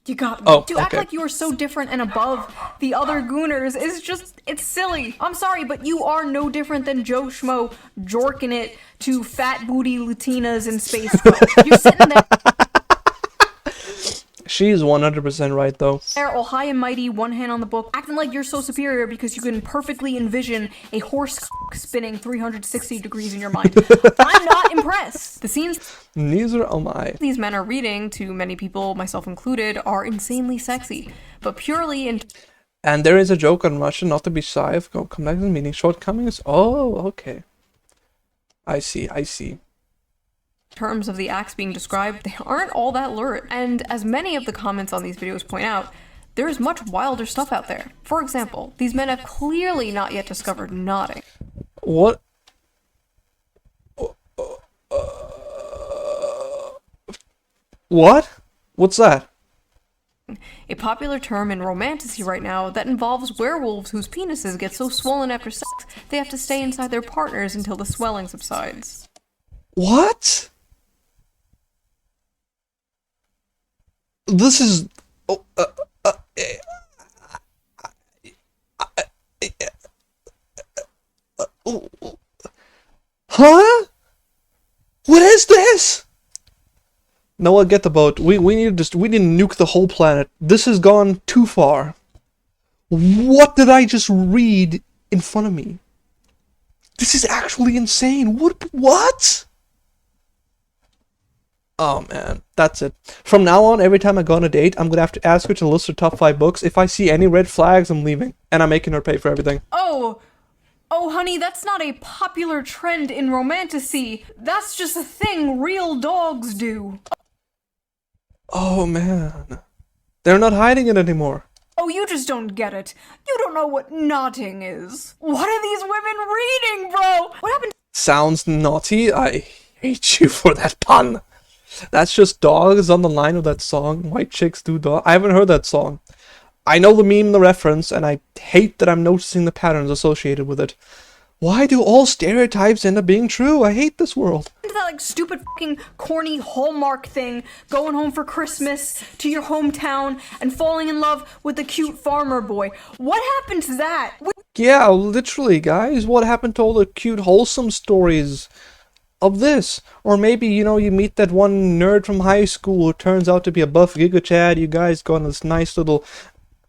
you got me. To act like you are so different and above the other Gooners is just, it's silly. I'm sorry, but you are no different than Joe Schmo jorking it to fat booty Latinas in space. You're sitting there. She's 100% right, though. All high and mighty, one hand on the book, acting like you're so superior because you can perfectly envision a horse spinning 360 degrees in your mind. I'm not impressed. The scenes neither am I. These men are reading, to many people, myself included, are insanely sexy, but purely in... And there is a joke on Russian, not to be shy of complexes, meaning shortcomings. Oh, okay. I see, I see. Terms of the acts being described, they aren't all that lurid. And as many of the comments on these videos point out, there is much wilder stuff out there. For example, these men have clearly not yet discovered nodding. What? What? What's that? A popular term in romantasy right now that involves werewolves whose penises get so swollen after sex, they have to stay inside their partners until the swelling subsides. What? This is... Huh? What is this? No, I get the boat. We need to we didn't nuke the whole planet. This has gone too far. What did I just read in front of me? This is actually insane. What? Oh man, that's it. From now on, every time I go on a date, I'm gonna have to ask her to list her top 5 books. If I see any red flags, I'm leaving. And I'm making her pay for everything. Oh, honey, that's not a popular trend in romantasy. That's just a thing real dogs do. Oh man. They're not hiding it anymore. Oh, you just don't get it. You don't know what knotting is. What are these women reading, bro? What happened? Sounds naughty. I hate you for that pun. That's just dogs on the line of that song. White chicks do dog. I haven't heard that song. I know the meme, the reference, and I hate that I'm noticing the patterns associated with it. Why do all stereotypes end up being true? I hate this world. That like stupid fucking corny Hallmark thing, going home for Christmas to your hometown and falling in love with the cute farmer boy. What happened to that? Yeah, literally, guys. What happened to all the cute, wholesome stories of this? Or maybe, you know, you meet that one nerd from high school who turns out to be a buff Giga Chad. You guys go on this nice little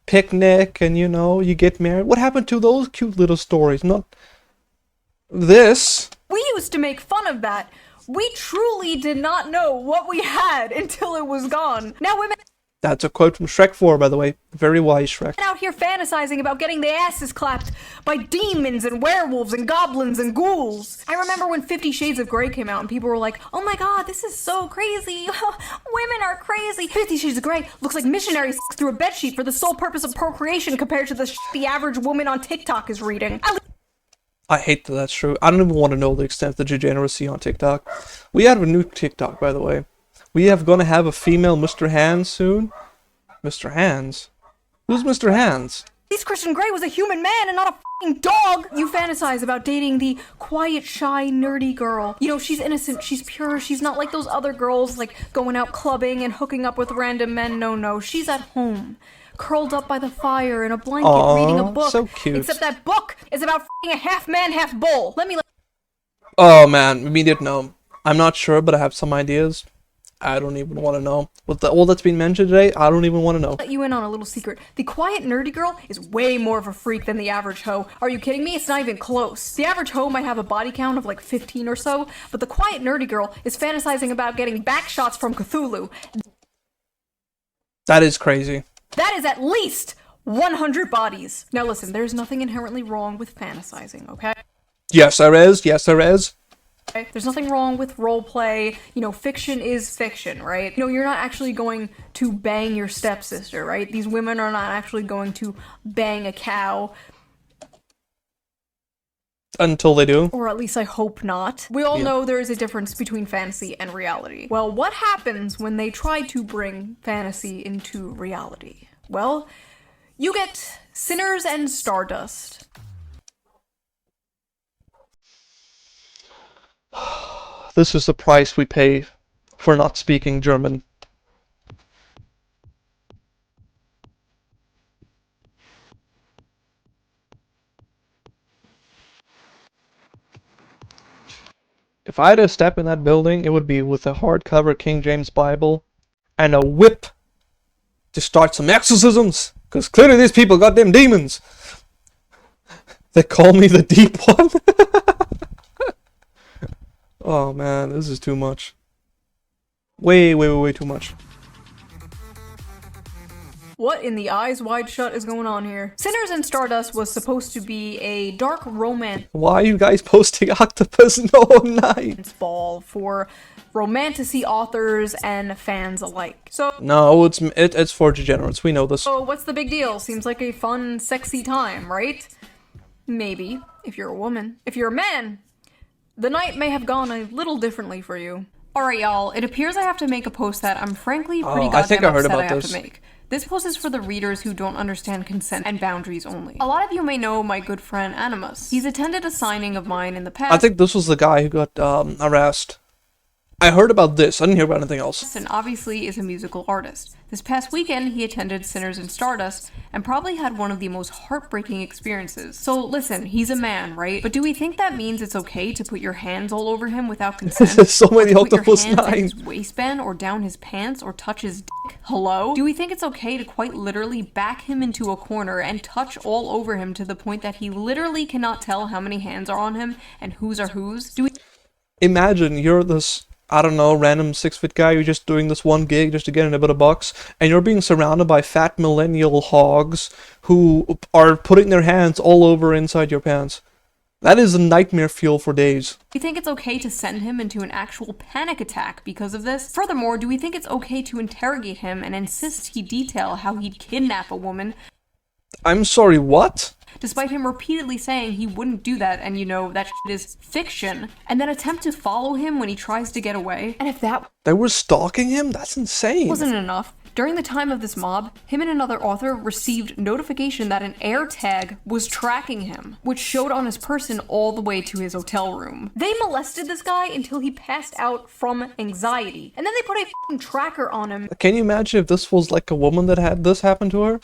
picnic and, you know, you get married. What happened to those cute little stories? Not this. We used to make fun of that. We truly did not know what we had until it was gone. Now women... That's a quote from Shrek 4, by the way. Very wise, Shrek. Out here fantasizing about getting their asses clapped by demons and werewolves and goblins and ghouls. I remember when 50 Shades of Grey came out and people were like, oh my god, this is so crazy. Women are crazy. 50 Shades of Grey looks like missionary sex through a bedsheet for the sole purpose of procreation compared to the average woman on TikTok is reading. I hate that that's true. I don't even want to know the extent of the degeneracy on TikTok. We have a new TikTok, by the way. We have gonna have a female Mr. Hands soon. Mr. Hands? Who's Mr. Hands? This Christian Grey was a human man and not a f***ing dog! You fantasize about dating the quiet, shy, nerdy girl. You know, she's innocent, she's pure, she's not like those other girls, like going out clubbing and hooking up with random men. No, she's at home, curled up by the fire in a blanket, reading a book. So cute. Except that book is about f***ing a half man, half bull. Oh man, immediate no. I'm not sure, but I have some ideas. I don't even want to know. With all that's been mentioned today, I don't even want to know. Let you in on a little secret. The quiet, nerdy girl is way more of a freak than the average hoe. Are you kidding me? It's not even close. The average hoe might have a body count of like 15 or so, but the quiet, nerdy girl is fantasizing about getting back shots from Cthulhu. That is crazy. That is at least 100 bodies. Now listen, there's nothing inherently wrong with fantasizing, okay? Yes, there is. Yes, there is. There's nothing wrong with roleplay. You know, fiction is fiction, right? You know, you're not actually going to bang your stepsister, right? These women are not actually going to bang a cow. Until they do. Or at least I hope not. We all know there is a difference between fantasy and reality. Well, what happens when they try to bring fantasy into reality? Well, you get Sinners and Stardust. This is the price we pay for not speaking German. If I had to step in that building, it would be with a hardcover King James Bible and a whip to start some exorcisms, because clearly these people got them demons. They call me the deep one. Oh man, this is too much. Way too much. What in the eyes wide shut is going on here? Sinners and Stardust was supposed to be a dark romance. Why are you guys posting octopus no night? Ball for romantasy authors and fans alike. So No, it's for degenerates. We know this. So what's the big deal? Seems like a fun, sexy time, right? Maybe, if you're a woman. If you're a man, the night may have gone a little differently for you. Alright y'all, it appears I have to make a post that I'm frankly pretty goddamn upset I have to make. This post is for the readers who don't understand consent and boundaries only. A lot of you may know my good friend Animus. He's attended a signing of mine in the past. I think this was the guy who got harassed. I heard about this. I didn't hear about anything else. And obviously is a musical artist. This past weekend, he attended Sinners and Stardust and probably had one of the most heartbreaking experiences. So listen, he's a man, right? But do we think that means it's okay to put your hands all over him without consent? So many octopus nine. Put your hands in his 9. waistband or down his pants or touch his dick? Hello? Do we think it's okay to quite literally back him into a corner and touch all over him to the point that he literally cannot tell how many hands are on him and whose are whose? Do we Imagine you're this, I don't know, random 6-foot guy, you're just doing this one gig just to get in a bit of bucks, and you're being surrounded by fat millennial hogs who are putting their hands all over inside your pants. That is a nightmare fuel for days. Do you think it's okay to send him into an actual panic attack because of this? Furthermore, do we think it's okay to interrogate him and insist he detail how he'd kidnap a woman? I'm sorry, what? Despite him repeatedly saying he wouldn't do that and, you know, that shit is fiction, and then attempt to follow him when he tries to get away. And if that They were stalking him? That's insane. wasn't enough, during the time of this mob, him and another author received notification that an air tag was tracking him, which showed on his person all the way to his hotel room. They molested this guy until he passed out from anxiety, and then they put a f***ing tracker on him. Can you imagine if this was like a woman that had this happen to her?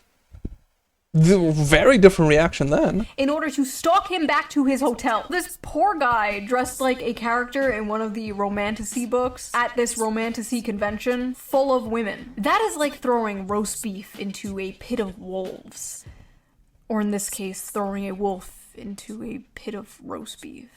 Very different reaction then. In order to stalk him back to his hotel. This poor guy dressed like a character in one of the romantasy books at this romantasy convention full of women. That is like throwing roast beef into a pit of wolves. Or in this case, throwing a wolf into a pit of roast beef.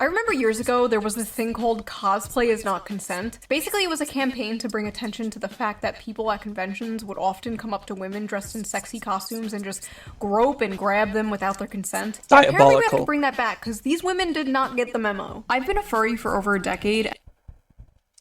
I remember years ago there was this thing called cosplay is not consent. Basically it was a campaign to bring attention to the fact that people at conventions would often come up to women dressed in sexy costumes and just grope and grab them without their consent. Apparently we have to bring that back because these women did not get the memo. I've been a furry for over a decade.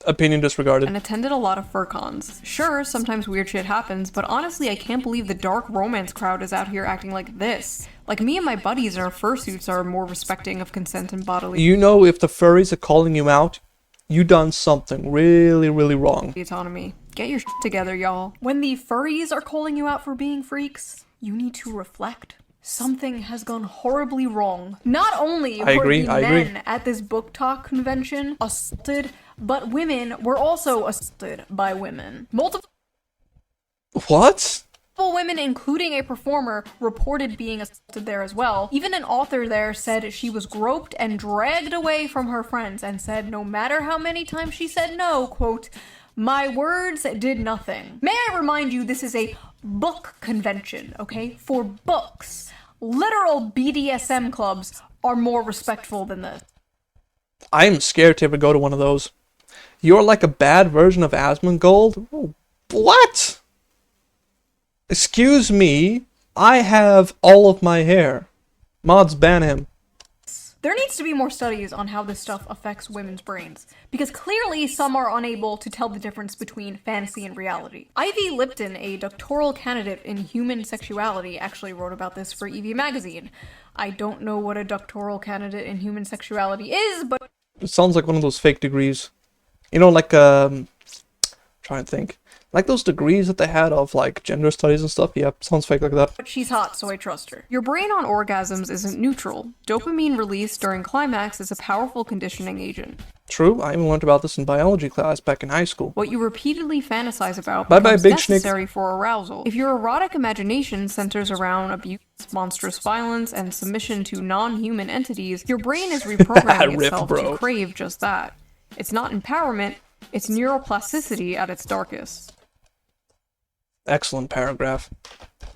Opinion disregarded. And attended a lot of fur cons. Sure, sometimes weird shit happens, but honestly I can't believe the dark romance crowd is out here acting like this. Like, me and my buddies in our fursuits are more respecting of consent and bodily... You know, if the furries are calling you out, you done something really, really wrong. Autonomy. Get your shit together, y'all. When the furries are calling you out for being freaks, you need to reflect. Something has gone horribly wrong. Not only were the men at this book talk convention assaulted, but women were also assaulted by women. Multiple... What? Women, including a performer, reported being assaulted there as well. Even an author there said she was groped and dragged away from her friends and said no matter how many times she said no, quote, my words did nothing. May I remind you, this is a book convention, okay? For books. Literal BDSM clubs are more respectful than this. I'm scared to ever go to one of those. You're like a bad version of Asmongold? What? Excuse me, I have all of my hair. Mods ban him. There needs to be more studies on how this stuff affects women's brains, because clearly some are unable to tell the difference between fantasy and reality. Ivy Lipton, a doctoral candidate in human sexuality, actually wrote about this for EV magazine. I don't know what a doctoral candidate in human sexuality is, but It sounds like one of those fake degrees. You know, like, trying to think. Like those degrees that they had of, like, gender studies and stuff. Yeah, sounds fake like that. she's hot, so I trust her. Your brain on orgasms isn't neutral. Dopamine release during climax is a powerful conditioning agent. True, I even learned about this in biology class back in high school. What you repeatedly fantasize about Bye-bye, becomes Big Schnick. necessary for arousal. If your erotic imagination centers around abuse, monstrous violence, and submission to non-human entities, your brain is reprogramming Rip, itself bro. to crave just that. It's not empowerment, it's neuroplasticity at its darkest. Excellent paragraph.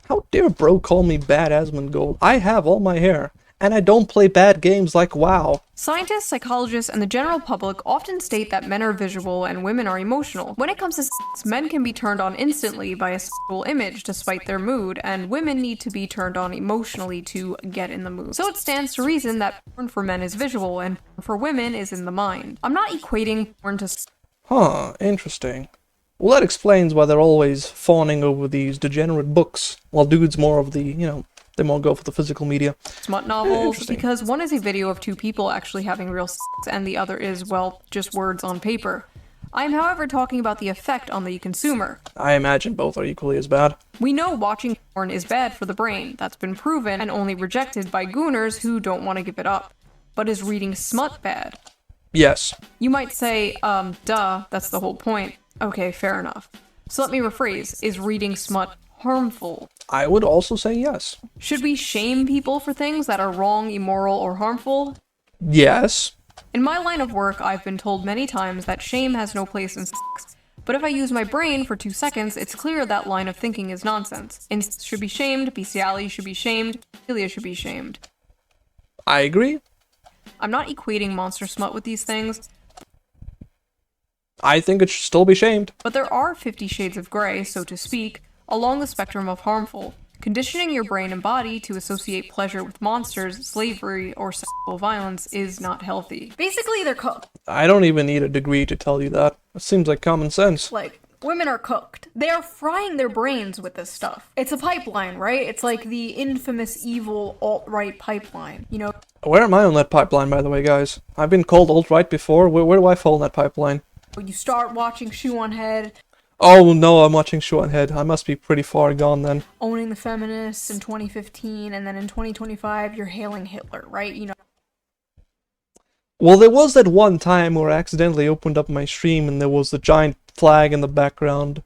How dare bro call me bad Asmongold? I have all my hair, and I don't play bad games like WoW. Scientists, psychologists, and the general public often state that men are visual and women are emotional. When it comes to sex, men can be turned on instantly by a sexual image to spite their mood, and women need to be turned on emotionally to get in the mood. So it stands to reason that porn for men is visual and porn for women is in the mind. I'm not equating porn to Huh, interesting. Well, that explains why they're always fawning over these degenerate books, while dudes more of the, you know, they more go for the physical media. smut novels, Interesting. because one is a video of two people actually having real sex, and the other is, well, just words on paper. I am, however, talking about the effect on the consumer. I imagine both are equally as bad. We know watching porn is bad for the brain. That's been proven and only rejected by Gooners who don't want to give it up. But is reading smut bad? Yes. You might say, duh, that's the whole point. Okay, fair enough. So let me rephrase. Is reading smut harmful? I would also say yes. Should we shame people for things that are wrong, immoral, or harmful? Yes. In my line of work, I've been told many times that shame has no place in sex. But if I use my brain for 2 seconds, it's clear that line of thinking is nonsense. Incest should be shamed, bestiality should be shamed, pedophilia should be shamed. I agree. I'm not equating monster smut with these things, I think it should still be shamed. but there are 50 shades of gray, so to speak, along the spectrum of harmful. Conditioning your brain and body to associate pleasure with monsters, slavery, or sexual violence is not healthy. Basically, they're cooked. I don't even need a degree to tell you that. It seems like common sense. Like, women are cooked. They are frying their brains with this stuff. It's a pipeline, right? It's like the infamous evil alt-right pipeline. You know, Where am I on that pipeline, by the way, guys? I've been called alt-right before. Where do I fall in that pipeline? you start watching Shoe0nHead, Oh no, I'm watching Shoe0nHead. I must be pretty far gone then. owning the feminists in 2015, and then in 2025, you're hailing Hitler, right? You know, Well, there was that one time where I accidentally opened up my stream and there was the giant flag in the background.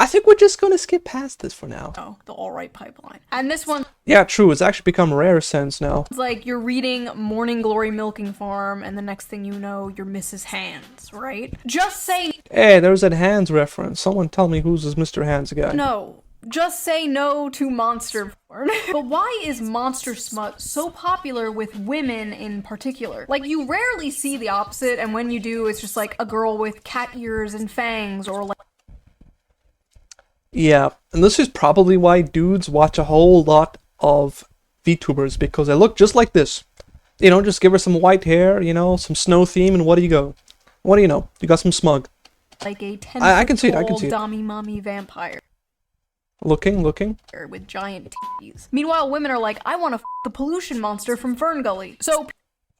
I think we're just gonna skip past this for now. the alt-right pipeline. And this one's Yeah, true. It's actually become rare sense now. like you're reading Morning Glory Milking Farm, and the next thing you know, you're Mrs. Hands, right? Just say Hey, there's that Hands reference. Someone tell me who's this Mr. Hands guy. no. Just say no to monster porn. But why is monster smut so popular with women in particular? Like, you rarely see the opposite, and when you do, it's just like a girl with cat ears and fangs, or like Yeah, and this is probably why dudes watch a whole lot of VTubers, because they look just like this. You know, just give her some white hair, you know, some snow theme, and what do you go? What do you know? You got some smug. like a 10 I can see it, I can see it. dummy mommy vampire Looking. with giant titties. Meanwhile, women are like, I want to the pollution monster from Fern Gully. So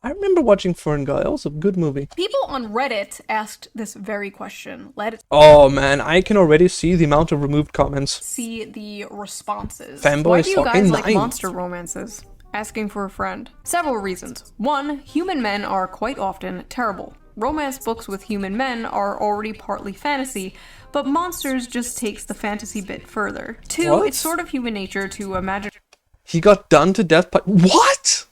I remember watching Fern Guy. That was a good movie. people on Reddit asked this very question. Let's Oh man, I can already see the amount of removed comments. see the responses. Fanboy Why is do you guys fucking like lying. monster romances? Asking for a friend. Several reasons. 1. Human men are quite often terrible. Romance books with human men are already partly fantasy, but monsters just takes the fantasy bit further. 2. What? It's sort of human nature to imagine He got done to death by— What?!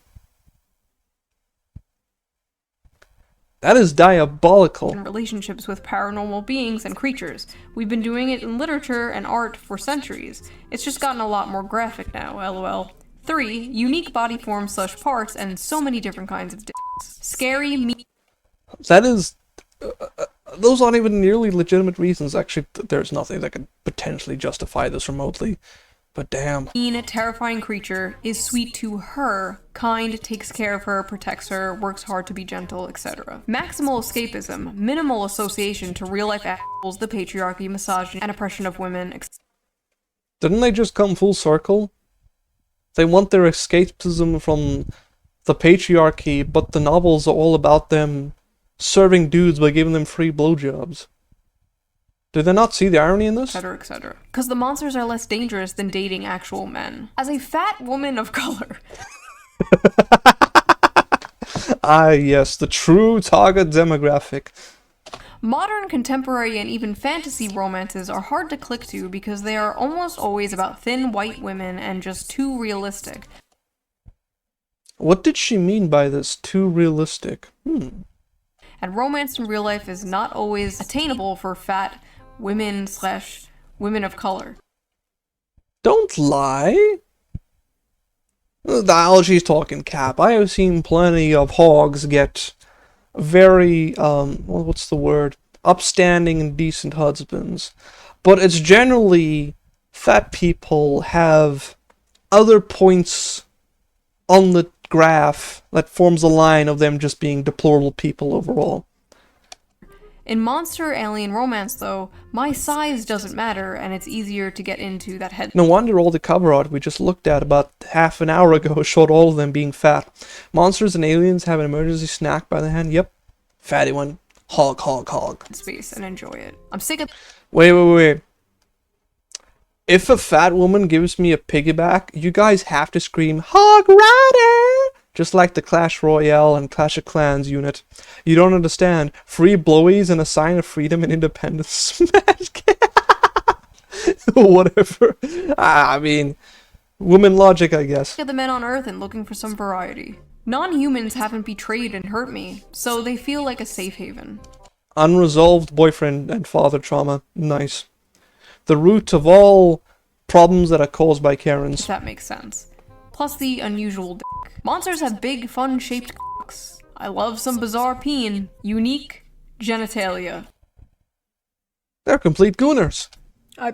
That is diabolical. relationships with paranormal beings and creatures. We've been doing it in literature and art for centuries. It's just gotten a lot more graphic now, lol. 3. Unique body forms / parts and so many different kinds of dicks. Scary, That is... those aren't even nearly legitimate reasons. Actually, there's nothing that could potentially justify this remotely. But damn. Mean, terrifying creature is sweet to her, kind, takes care of her, protects her, works hard to be gentle, etc. Maximal escapism, minimal association to real-life assholes, the patriarchy, misogyny, and oppression of women, etc. Didn't they just come full circle? They want their escapism from the patriarchy, but the novels are all about them serving dudes by giving them free blowjobs. Did they not see the irony in this? Etc., etc. Because the monsters are less dangerous than dating actual men. As a fat woman of color. Ah, yes, the true target demographic. Modern, contemporary, and even fantasy romances are hard to click to because they are almost always about thin white women and just too realistic. What did she mean by this? Too realistic? And romance in real life is not always attainable for fat women/women of color. Don't lie! She's talking cap. I have seen plenty of hogs get very, what's the word? Upstanding and decent husbands. But it's generally fat people have other points on the graph that forms a line of them just being deplorable people overall. In monster alien romance, though, my size doesn't matter, and it's easier to get into that head. No wonder all the cover art we just looked at about half an hour ago showed all of them being fat. Monsters and aliens have an emergency snack by the hand. Yep. Fatty one. Hog, hog, hog. Space and enjoy it. I'm sick of. Wait. If a fat woman gives me a piggyback, you guys have to scream, Hog Rider! Just like the Clash Royale and Clash of Clans unit. You don't understand. Free blowies and a sign of freedom and independence. Smash. Whatever. I mean, woman logic, I guess. The men on Earth and looking for some variety. Non-humans haven't betrayed and hurt me, so they feel like a safe haven. Unresolved boyfriend and father trauma. Nice. The root of all problems that are caused by Karens. If that makes sense. Plus the unusual dick. Monsters have big, fun-shaped cocks. I love some bizarre peen. Unique genitalia. They're complete gooners. I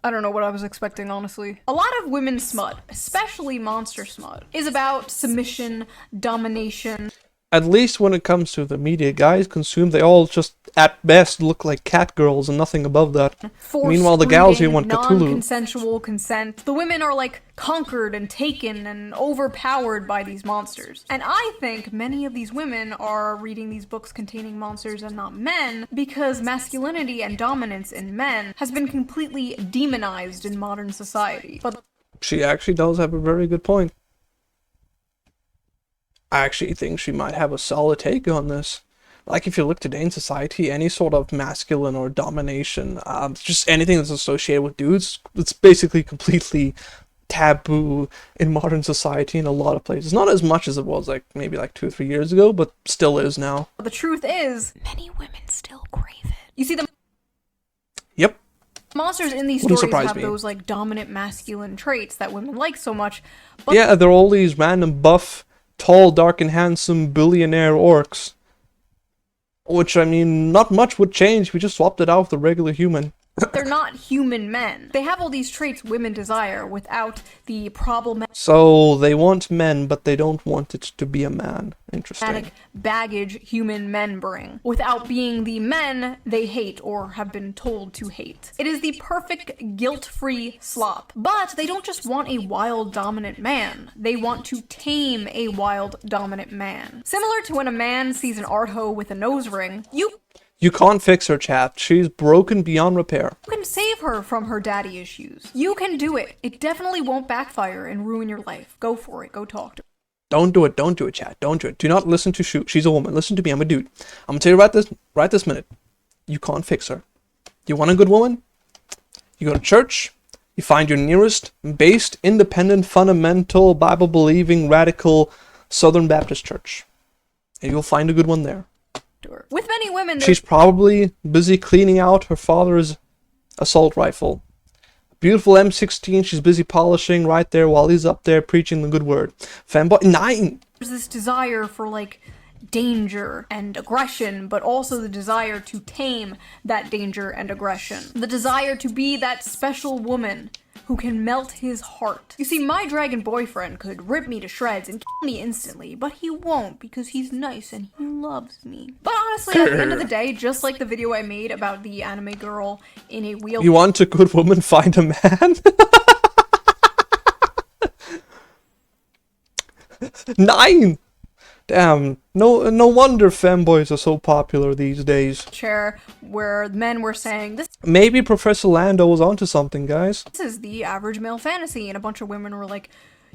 don't know what I was expecting, honestly. A lot of women's smut, especially monster smut, is about submission, domination. At least when it comes to the media guys consume, they all just, at best, look like cat girls and nothing above that. Meanwhile, the gals here want Cthulhu. Non-consensual consent. The women are, like, conquered and taken and overpowered by these monsters. And I think many of these women are reading these books containing monsters and not men because masculinity and dominance in men has been completely demonized in modern society. But she actually does have a very good point. I actually think she might have a solid take on this. Like, if you look today in society, any sort of masculine or domination, just anything that's associated with dudes, it's basically completely taboo in modern society in a lot of places. Not as much as it was, like, maybe like 2 or 3 years ago, but still is now. The truth is, many women still crave it. You see, the Yep. monsters in these stories have those, like, dominant masculine traits that women like so much. But yeah, they're all these random buff, tall, dark, and handsome billionaire orcs. Which, I mean, not much would change if we just swapped it out with a regular human. they're not human men. They have all these traits women desire without the problematic So, they want men, but they don't want it to be a man. Interesting. baggage human men bring, without being the men they hate or have been told to hate. It is the perfect guilt-free slop. But they don't just want a wild dominant man. They want to tame a wild dominant man. Similar to when a man sees an art hoe with a nose ring, You can't fix her, chat. She's broken beyond repair. You can save her from her daddy issues. You can do it. It definitely won't backfire and ruin your life. Go for it. Go talk to her. Don't do it, chat. Don't do it. Do not listen to Shoe. She's a woman. Listen to me. I'm a dude. I'm gonna tell you right this minute. You can't fix her. You want a good woman? You go to church. You find your nearest, based, independent, fundamental, Bible-believing, radical Southern Baptist church. And you'll find a good one there. With many women, she's probably busy cleaning out her father's assault rifle. Beautiful M16 she's busy polishing right there while he's up there preaching the good word. Fanboy 9! There's this desire for, like, danger and aggression, but also the desire to tame that danger and aggression. The desire to be that special woman who can melt his heart. You see, my dragon boyfriend could rip me to shreds and kill me instantly, but he won't because he's nice and he loves me. But honestly, at the end of the day, just like the video I made about the anime girl in a wheelchair— You want a good woman, find a man? 9! Damn, no wonder femboys are so popular these days. chair where men were saying, this Maybe Professor Lando was onto something, guys. is the average male fantasy, and a bunch of women were like,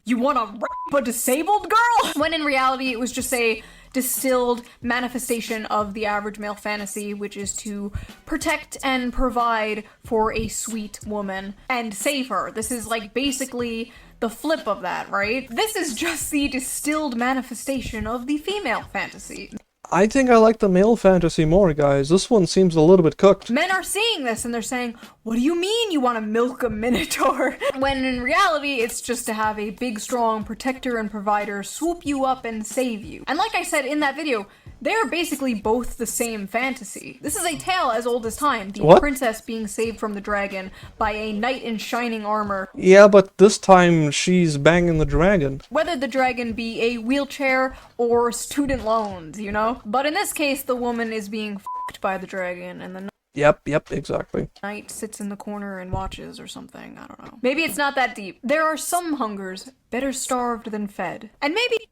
you want to rape a disabled girl? When in reality, it was just a distilled manifestation of the average male fantasy, which is to protect and provide for a sweet woman and save her. This is like basically the flip of that, right? This is just the distilled manifestation of the female fantasy. I think I like the male fantasy more, guys. This one seems a little bit cooked. Men are seeing this and they're saying, what do you mean you want to milk a minotaur? When in reality, it's just to have a big, strong protector and provider swoop you up and save you. And like I said in that video, they're basically both the same fantasy. This is a tale as old as time, the princess being saved from the dragon by a knight in shining armor. Yeah, but this time she's banging the dragon. Whether the dragon be a wheelchair or student loans, you know? But in this case, the woman is being f***ed by the dragon and the Yep, exactly. knight sits in the corner and watches or something, I don't know. Maybe it's not that deep. There are some hungers better starved than fed. And maybe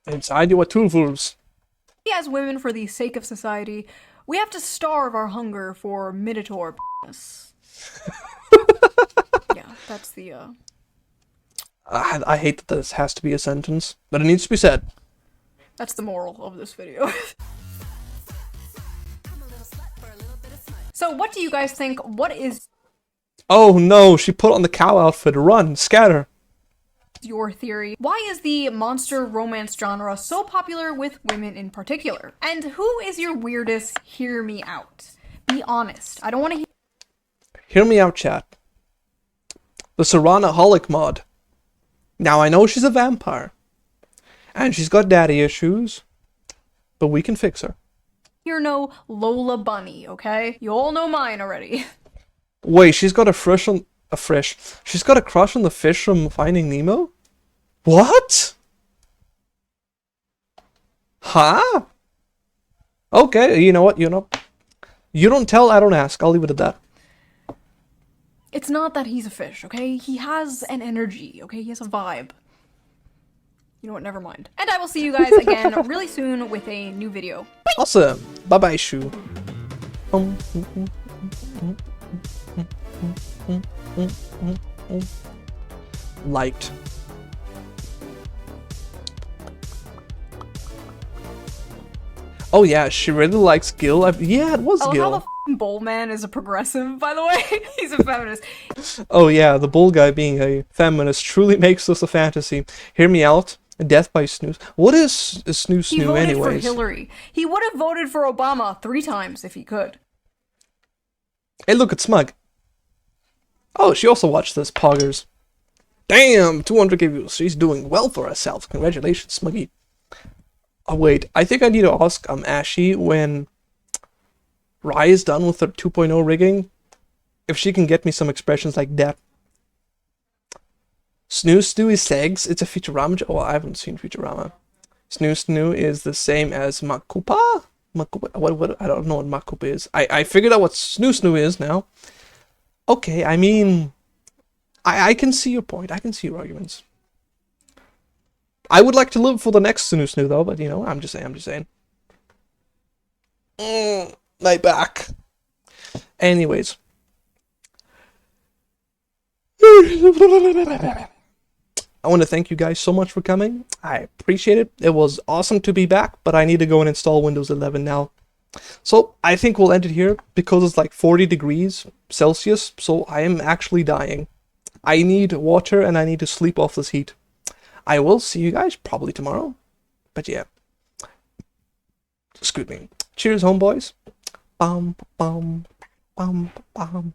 Inside you are two wolves. as women, for the sake of society, we have to starve our hunger for minotaur penis. Yeah, that's the, I hate that this has to be a sentence, but it needs to be said. that's the moral of this video. So what do you guys think? What is Oh no, she put on the cow outfit. Run, scatter. your theory? Why is the monster romance genre so popular with women in particular? And who is your weirdest hear me out? Be honest. I don't want to Hear me out, chat. The Shoe0nHead mod. Now I know she's a vampire. And she's got daddy issues. But we can fix her. hear no Lola Bunny, okay? You all know mine already. Wait, she's got she's got a crush on the fish from Finding Nemo? What? Huh? Okay, you know what, you don't tell, I don't ask. I'll leave it at that. It's not that he's a fish, okay? He has an energy, okay? He has a vibe. You know what, never mind. And I will see you guys again really soon with a new video. Awesome. Bye-bye, Shoe. Liked. Oh yeah, she really likes Gil. Yeah, it was I love Gil. how the f***ing Bowl Man is a progressive, by the way. He's a feminist. Oh yeah, the bull guy being a feminist truly makes this a fantasy. Hear me out. Death by snooze. What is snooze He snoo voted anyways? for Hillary. He would have voted for Obama 3 times if he could. Hey, look at Smug. Oh, she also watched this, Poggers. Damn, 200k views. She's doing well for herself. Congratulations, Smuggy. Oh, wait. I think I need to ask Ashy when Rye is done with her 2.0 rigging, if she can get me some expressions like that. Snoo Snoo is segs. It's a Futurama. Oh, I haven't seen Futurama. Snoo Snoo is the same as Makupa? Makupa? What? I don't know what Makupa is. I figured out what Snoo Snoo is now. Okay, I mean, I can see your point. I can see your arguments. I would like to live for the next Snoo Snoo though, but you know, I'm just saying. My back. Anyways. I want to thank you guys so much for coming. I appreciate it. It was awesome to be back, but I need to go and install Windows 11 now. So I think we'll end it here because it's like 40 degrees Celsius, so I am actually dying. I need water and I need to sleep off this heat. I will see you guys probably tomorrow, but yeah. Excuse me. Cheers, homeboys. Bum, bum, bum, bum.